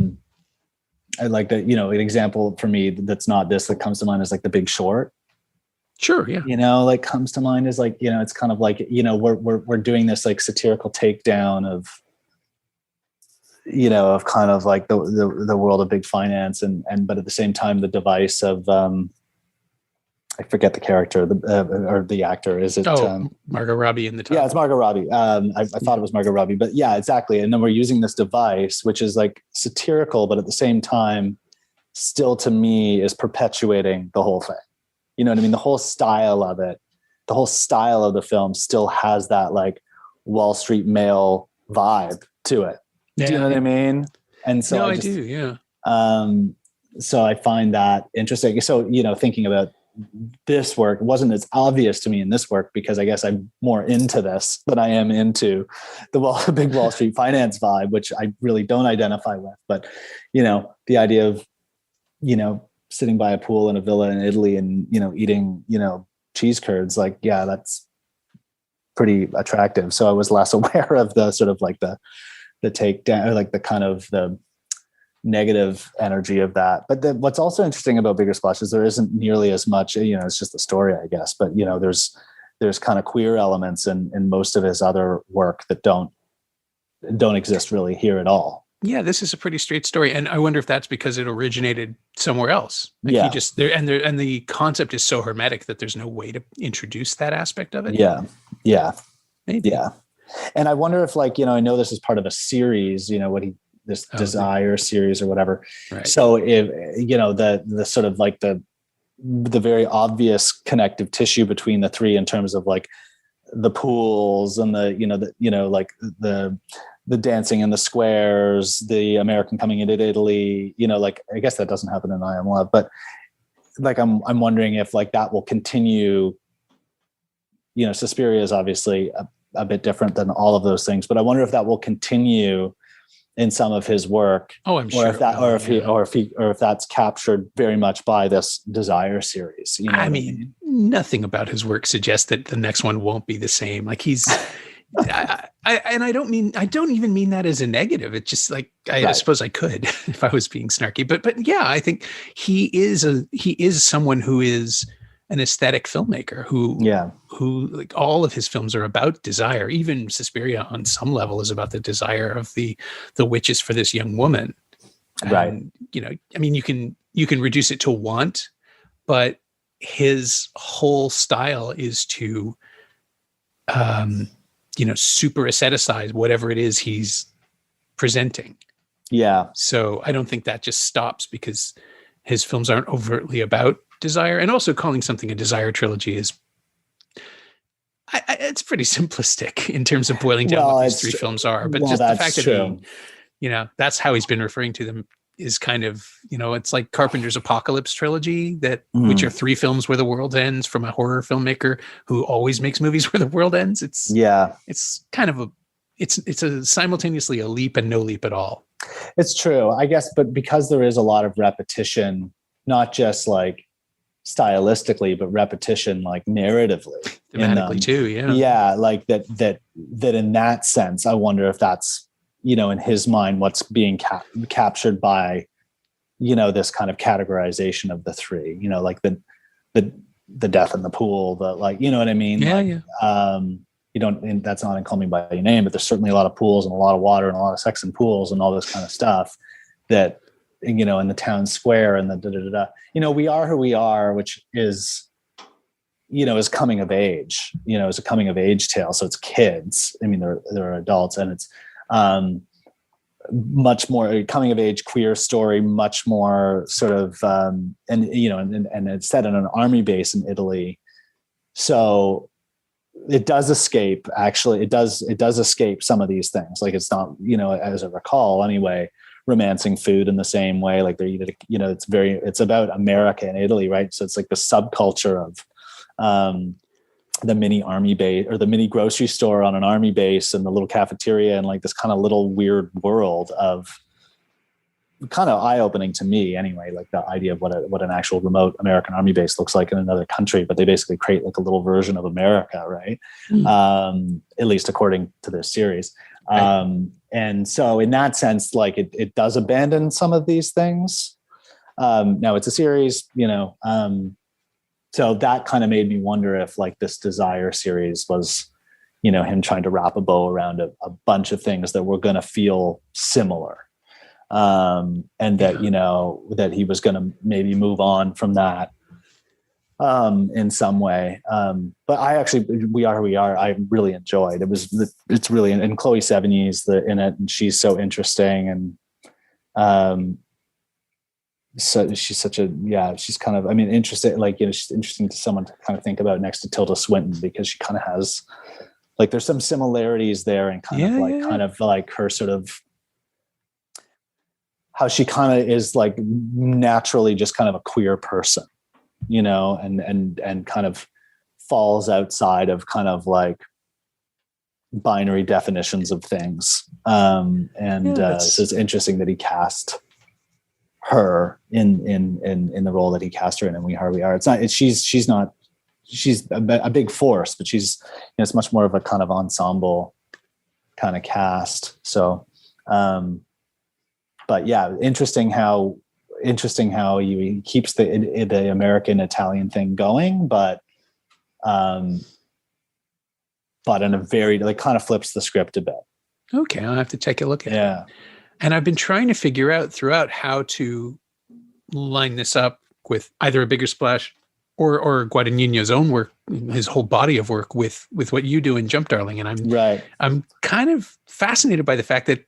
like that, an example for me that's not this that comes to mind is like The Big Short. Sure. Yeah. Like comes to mind is like, it's kind of like, we're doing this like satirical takedown of kind of like the world of big finance but at the same time, the device of, I forget the character, or the actor. Is it Margot Robbie in the top? Yeah, it's Margot Robbie. I thought it was Margot Robbie, but yeah, exactly. And then we're using this device, which is like satirical, but at the same time, still to me is perpetuating the whole thing. You know what I mean? The whole style of it, the whole style of the film still has that like Wall Street male vibe to it. Yeah. Do you know what I mean? And so I do. Yeah. So I find that interesting. So, thinking about this work, it wasn't as obvious to me in this work because I guess I'm more into this than I am into the big Wall Street finance vibe, which I really don't identify with. But, the idea of, sitting by a pool in a villa in Italy and, eating, cheese curds, like, yeah, that's pretty attractive. So I was less aware of the sort of like the takedown, or like the kind of the negative energy of that. But what's also interesting about Bigger Splash is there isn't nearly as much, it's just the story, I guess. But, there's kind of queer elements in most of his other work that don't exist really here at all. Yeah, this is a pretty straight story. And I wonder if that's because it originated somewhere else. Like yeah. And the concept is so hermetic that there's no way to introduce that aspect of it. Yeah. Yeah. Maybe. Yeah. And I wonder if I know this is part of a series, Desire series or whatever. Right. So if, the sort of like the very obvious connective tissue between the three in terms of like the pools and the dancing in the squares, the American coming into Italy, I guess that doesn't happen in I Am Love, but like, I'm wondering if like that will continue, Suspiria is obviously a bit different than all of those things, but I wonder if that will continue in some of his work. Oh, I'm sure. If that's captured very much by this Desire series. I mean, nothing about his work suggests that the next one won't be the same. Like he's And I don't even mean that as a negative. It's just like, I suppose I could if I was being snarky, but yeah, I think he is someone who is an aesthetic filmmaker who like all of his films are about desire. Even Suspiria on some level is about the desire of the witches for this young woman. And, I mean, you can reduce it to want, but his whole style is to, super asceticize whatever it is he's presenting. Yeah. So I don't think that just stops because his films aren't overtly about desire. And also calling something a desire trilogy is, it's pretty simplistic in terms of boiling down what these three films are. But just the fact that that's how he's been referring to them is kind of, it's like Carpenter's Apocalypse trilogy, which are three films where the world ends, from a horror filmmaker who always makes movies where the world ends. It's kind of it's a simultaneously a leap and no leap at all. It's true, I guess, but because there is a lot of repetition, not just like stylistically, but repetition like narratively, thematically too. Yeah, like that in that sense, I wonder if that's, in his mind, what's being captured by, this kind of categorization of the three, like the death in the pool, the, like, you know what I mean? You don't, and that's not in Call Me by Your Name, but there's certainly a lot of pools and a lot of water and a lot of sex in pools and all this kind of stuff that, in the town square and the We Are Who We Are, which is, is coming of age, is a coming of age tale. So it's kids. I mean, they're adults, and it's much more a coming of age queer story, much more sort of, and it's set in an army base in Italy. So it does escape, actually, it does escape some of these things. Like, it's not, as I recall anyway, romancing food in the same way. Like, it's about America and Italy, right? So it's like the subculture of the mini army base, or the mini grocery store on an army base, and the little cafeteria, and like this kind of little weird world of, kind of eye-opening to me anyway, like the idea of what an actual remote American army base looks like in another country, but they basically create like a little version of America, right? At least according to this series. Right. And so in that sense, like it does abandon some of these things. Now it's a series, so that kind of made me wonder if like this Desire series was, him trying to wrap a bow around a bunch of things that were going to feel similar. And that, that he was going to maybe move on from that, in some way. But I actually, We Are Who We Are, I really enjoyed. It's really, and Chloe Sevigny's in it, and she's so interesting. And, so she's such she's kind of, interesting, like, she's interesting to someone to kind of think about next to Tilda Swinton, because she kind of has, like, there's some similarities there, and kind of like her sort of, how she kind of is like naturally just kind of a queer person, and kind of falls outside of kind of like binary definitions of things. So it's interesting that he cast her in the role that he cast her in, and We Are, We Are. She's a big force, but she's, it's much more of a kind of ensemble kind of cast. So, but yeah, interesting how he keeps the American Italian thing going, but in a very, like, kind of flips the script a bit. Okay, I'll have to take a look at it. And I've been trying to figure out throughout how to line this up with either A Bigger Splash or Guadagnino's own work, his whole body of work with what you do in Jump Darling. And I'm kind of fascinated by the fact that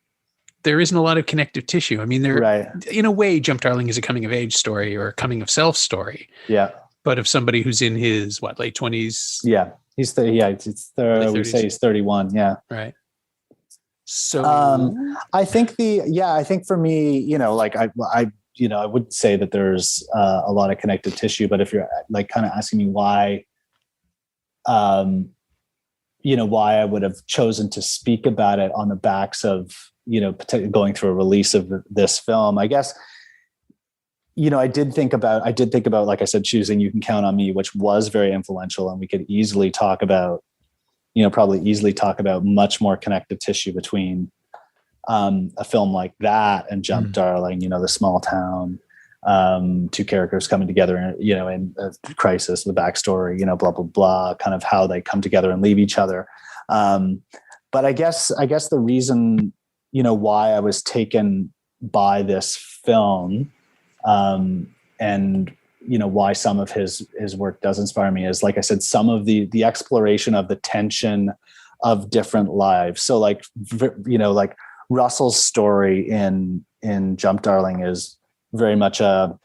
there isn't a lot of connective tissue. I mean, in a way, Jump Darling is a coming of age story or a coming of self story. Yeah. But of somebody who's in his late 20s. Yeah. We say he's 31. Yeah. Right. So I think for me, like I would say that there's a lot of connective tissue, but if you're like kind of asking me why I would have chosen to speak about it on the backs of, going through a release of this film, I guess, I did think about, like I said, choosing You Can Count on Me, which was very influential, and we could easily talk about, probably easily talk about much more connective tissue between a film like that and Jump Darling, the small town, two characters coming together, in a crisis, the backstory, blah, blah, blah, kind of how they come together and leave each other. But I guess the reason, why I was taken by this film, and, why some of his work does inspire me is, like I said, some of the exploration of the tension of different lives. So like Russell's story in Jump Darling is very much for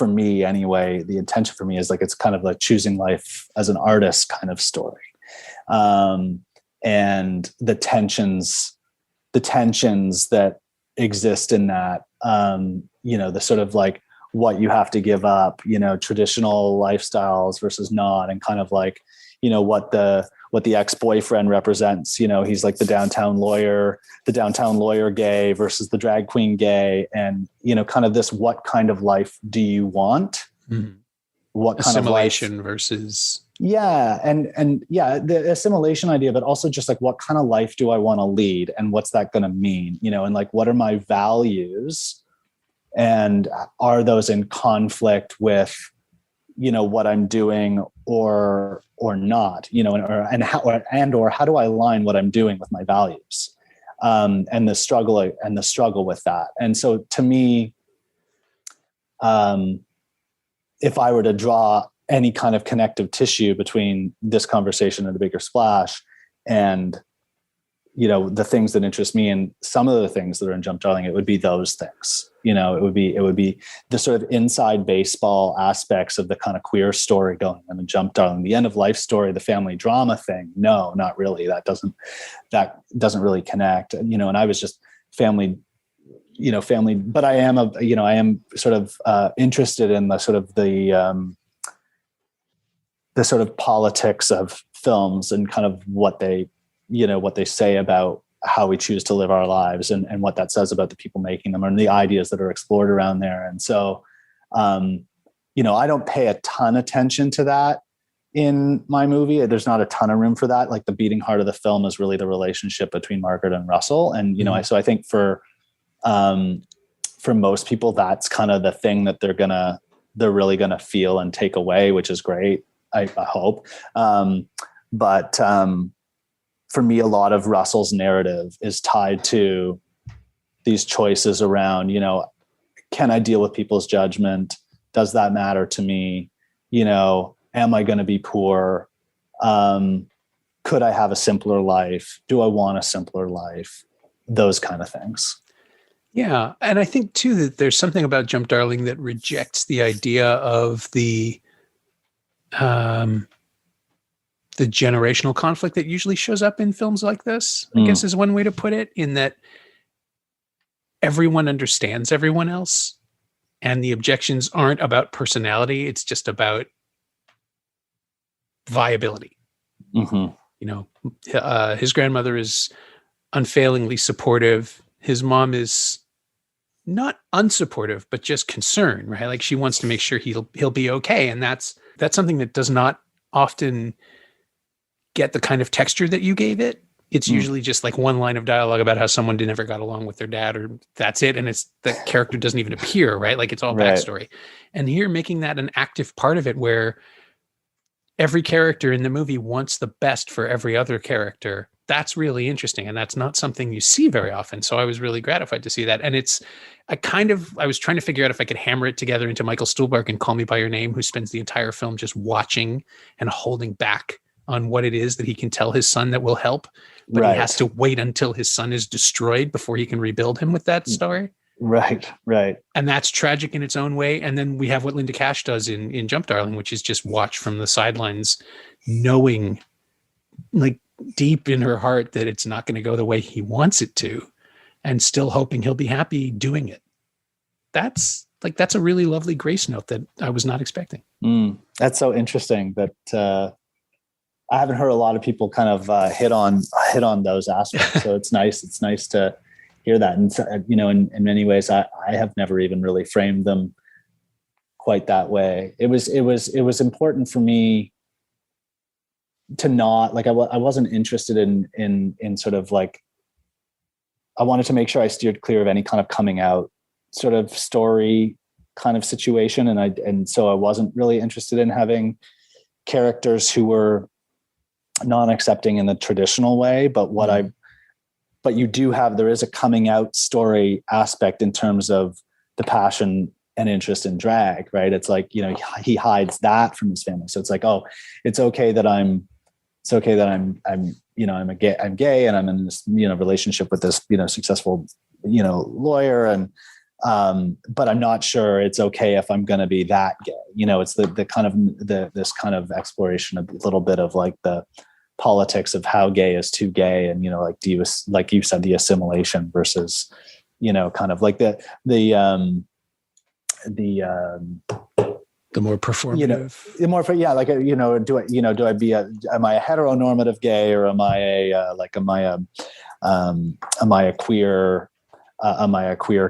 me anyway, the intention for me is like, it's kind of like choosing life as an artist kind of story. And the tensions that exist in that, the sort of like what you have to give up, traditional lifestyles versus not, and kind of like, what the ex-boyfriend represents, he's like the downtown lawyer gay versus the drag queen gay. And, kind of this, what kind of life do you want? Mm-hmm. What kind assimilation of life versus. Yeah. And yeah, the assimilation idea, but also just like, what kind of life do I want to lead? And what's that going to mean? And like, what are my values? And are those in conflict with, what I'm doing or not, or how do I align what I'm doing with my values? And the struggle with that. And so to me, if I were to draw any kind of connective tissue between this conversation and The Bigger Splash and, the things that interest me and some of the things that are in Jump Darling, it would be those things. It would be the sort of inside baseball aspects of the kind of queer story going on in Jump Darling, the end of life story, the family drama thing. No, not really. That doesn't really connect. And I was just family, but I am sort of interested in the sort of the sort of politics of films and kind of what they say about how we choose to live our lives and what that says about the people making them and the ideas that are explored around there. And so, I don't pay a ton of attention to that in my movie. There's not a ton of room for that. Like the beating heart of the film is really the relationship between Margaret and Russell. And, so I think for most people, that's kind of the thing that they're really gonna feel and take away, which is great. I hope. But for me, a lot of Russell's narrative is tied to these choices around, can I deal with people's judgment? Does that matter to me? Am I going to be poor? Could I have a simpler life? Do I want a simpler life? Those kind of things. Yeah. And I think too, that there's something about Jump Darling that rejects the idea of the generational conflict that usually shows up in films like this, I guess is one way to put it, in that everyone understands everyone else and the objections aren't about personality. It's just about viability. Mm-hmm. His grandmother is unfailingly supportive. His mom is not unsupportive, but just concerned, right? Like she wants to make sure he'll be okay. And that's something that does not often get the kind of texture that you gave it. It's usually just like one line of dialogue about how someone never got along with their dad, or that's it. And it's the character doesn't even appear, right? Like it's all backstory. And here making that an active part of it, where every character in the movie wants the best for every other character. That's really interesting. And that's not something you see very often. So I was really gratified to see that. And I was trying to figure out if I could hammer it together into Michael Stuhlbarg in Call Me By Your Name, who spends the entire film just watching and holding back on what it is that he can tell his son that will help, but he has to wait until his son is destroyed before he can rebuild him with that story. Right. And that's tragic in its own way. And then we have what Linda Cash does in Jump Darling, which is just watch from the sidelines, knowing like deep in her heart that it's not going to go the way he wants it to, and still hoping he'll be happy doing it. That's a really lovely grace note that I was not expecting. That's so interesting that, I haven't heard a lot of people kind of hit on those aspects. So it's nice. It's nice to hear that. And in many ways, I have never even really framed them quite that way. It was important for me to not like, I wasn't interested in sort of like, I wanted to make sure I steered clear of any kind of coming out sort of story kind of situation. And so I wasn't really interested in having characters who were non-accepting in the traditional way, but there is a coming out story aspect in terms of the passion and interest in drag, right? It's like, you know, he hides that from his family. So it's like, oh, it's okay that I'm you know, I'm gay and I'm in this, you know, relationship with this, you know, successful, you know, lawyer. And, but I'm not sure it's okay if I'm going to be that gay. You know, it's the kind of this kind of exploration of a little bit of like the politics of how gay is too gay. And, you know, like, like you said, the assimilation versus, you know, kind of like the more performative, you know, the more, yeah, like, you know, am I a heteronormative gay, or am I a queer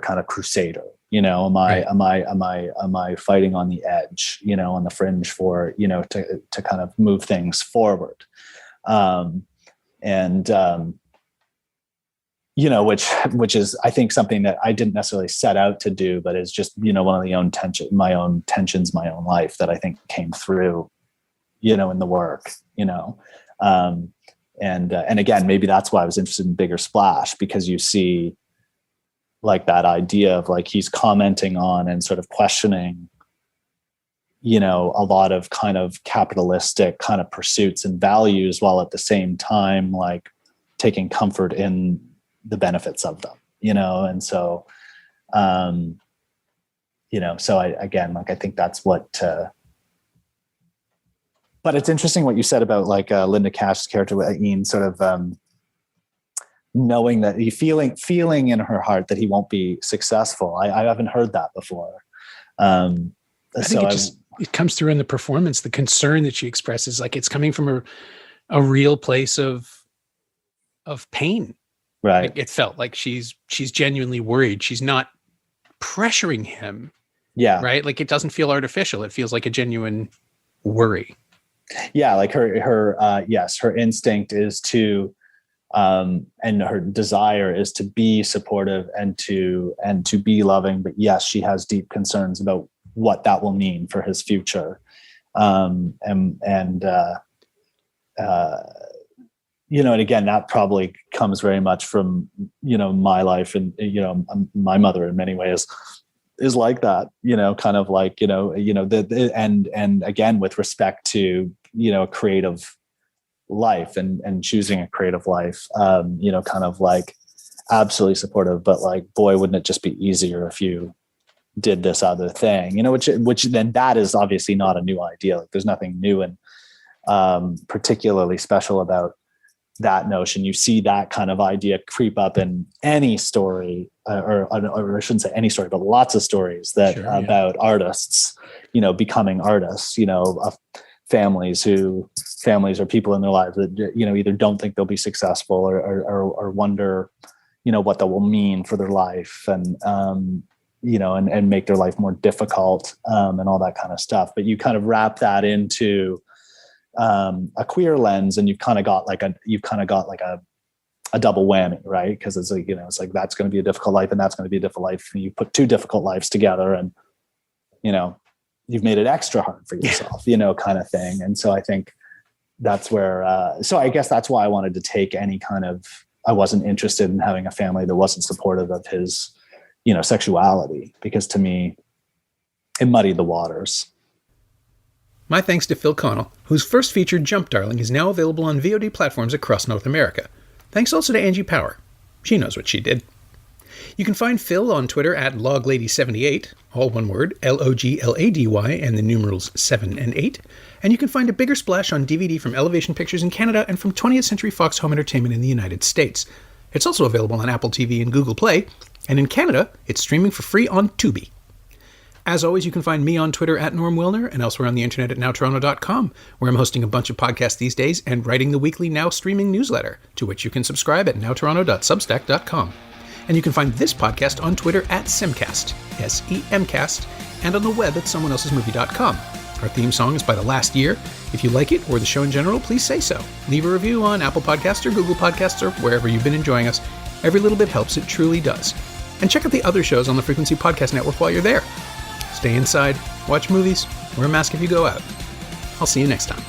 kind of crusader? You know, am I fighting on the edge, you know, on the fringe for, you know, to kind of move things forward. You know, which is, I think, something that I didn't necessarily set out to do, but is just, you know, one of my own tensions, my own life that I think came through, you know, in the work, you know. And again, maybe that's why I was interested in Bigger Splash, because you see like that idea of like, he's commenting on and sort of questioning, you know, a lot of kind of capitalistic kind of pursuits and values, while at the same time, like taking comfort in the benefits of them, you know? And so, you know, so I think that's what, but it's interesting what you said about like Linda Cash's character with Ian, sort of knowing that feeling in her heart that he won't be successful. I haven't heard that before. I think it comes through in the performance, the concern that she expresses, like it's coming from a real place of pain. Right. Like it felt like she's genuinely worried. She's not pressuring him. Yeah. Right. Like it doesn't feel artificial. It feels like a genuine worry. Yeah. Like her instinct is to, and her desire is to be supportive and to be loving. But yes, she has deep concerns about what that will mean for his future. You know, and again, that probably comes very much from, you know, my life, and, you know, my mother in many ways is like that, you know, kind of like, and again, with respect to, you know, a creative life and choosing a creative life, you know, kind of like absolutely supportive, but like, boy, wouldn't it just be easier if you did this other thing, you know, which then that is obviously not a new idea. Like there's nothing new and particularly special about that notion. You see that kind of idea creep up in any story, or I shouldn't say any story, but lots of stories that about artists, you know, becoming artists, you know, families or people in their lives that, you know, either don't think they'll be successful or wonder, you know, what that will mean for their life, and, you know, and make their life more difficult, and all that kind of stuff. But you kind of wrap that into a queer lens, and you've kind of got like a double whammy, right? Because it's like, you know, it's like, that's going to be a difficult life and that's going to be a difficult life, and you put two difficult lives together, and, you know, you've made it extra hard for yourself, you know, kind of thing. And so I think that's where, so I guess that's why I wanted to take any kind of, I wasn't interested in having a family that wasn't supportive of his, you know, sexuality, because to me, it muddied the waters. My thanks to Phil Connell, whose first feature, Jump Darling, is now available on VOD platforms across North America. Thanks also to Angie Power. She knows what she did. You can find Phil on Twitter at LogLady78, all one word, LOGLADY, and the numerals 7 and 8. And you can find A Bigger Splash on DVD from Elevation Pictures in Canada and from 20th Century Fox Home Entertainment in the United States. It's also available on Apple TV and Google Play, and in Canada, it's streaming for free on Tubi. As always, you can find me on Twitter at Norm Wilner and elsewhere on the internet at nowtoronto.com, where I'm hosting a bunch of podcasts these days and writing the weekly Now streaming newsletter, to which you can subscribe at nowtoronto.substack.com. And you can find this podcast on Twitter at Semcast, S-E-M-cast, and on the web at someoneelsesmovie.com. Our theme song is by The Last Year. If you like it or the show in general, please say so. Leave a review on Apple Podcasts or Google Podcasts or wherever you've been enjoying us. Every little bit helps, it truly does. And check out the other shows on the Frequency Podcast Network while you're there. Stay inside, watch movies, wear a mask if you go out. I'll see you next time.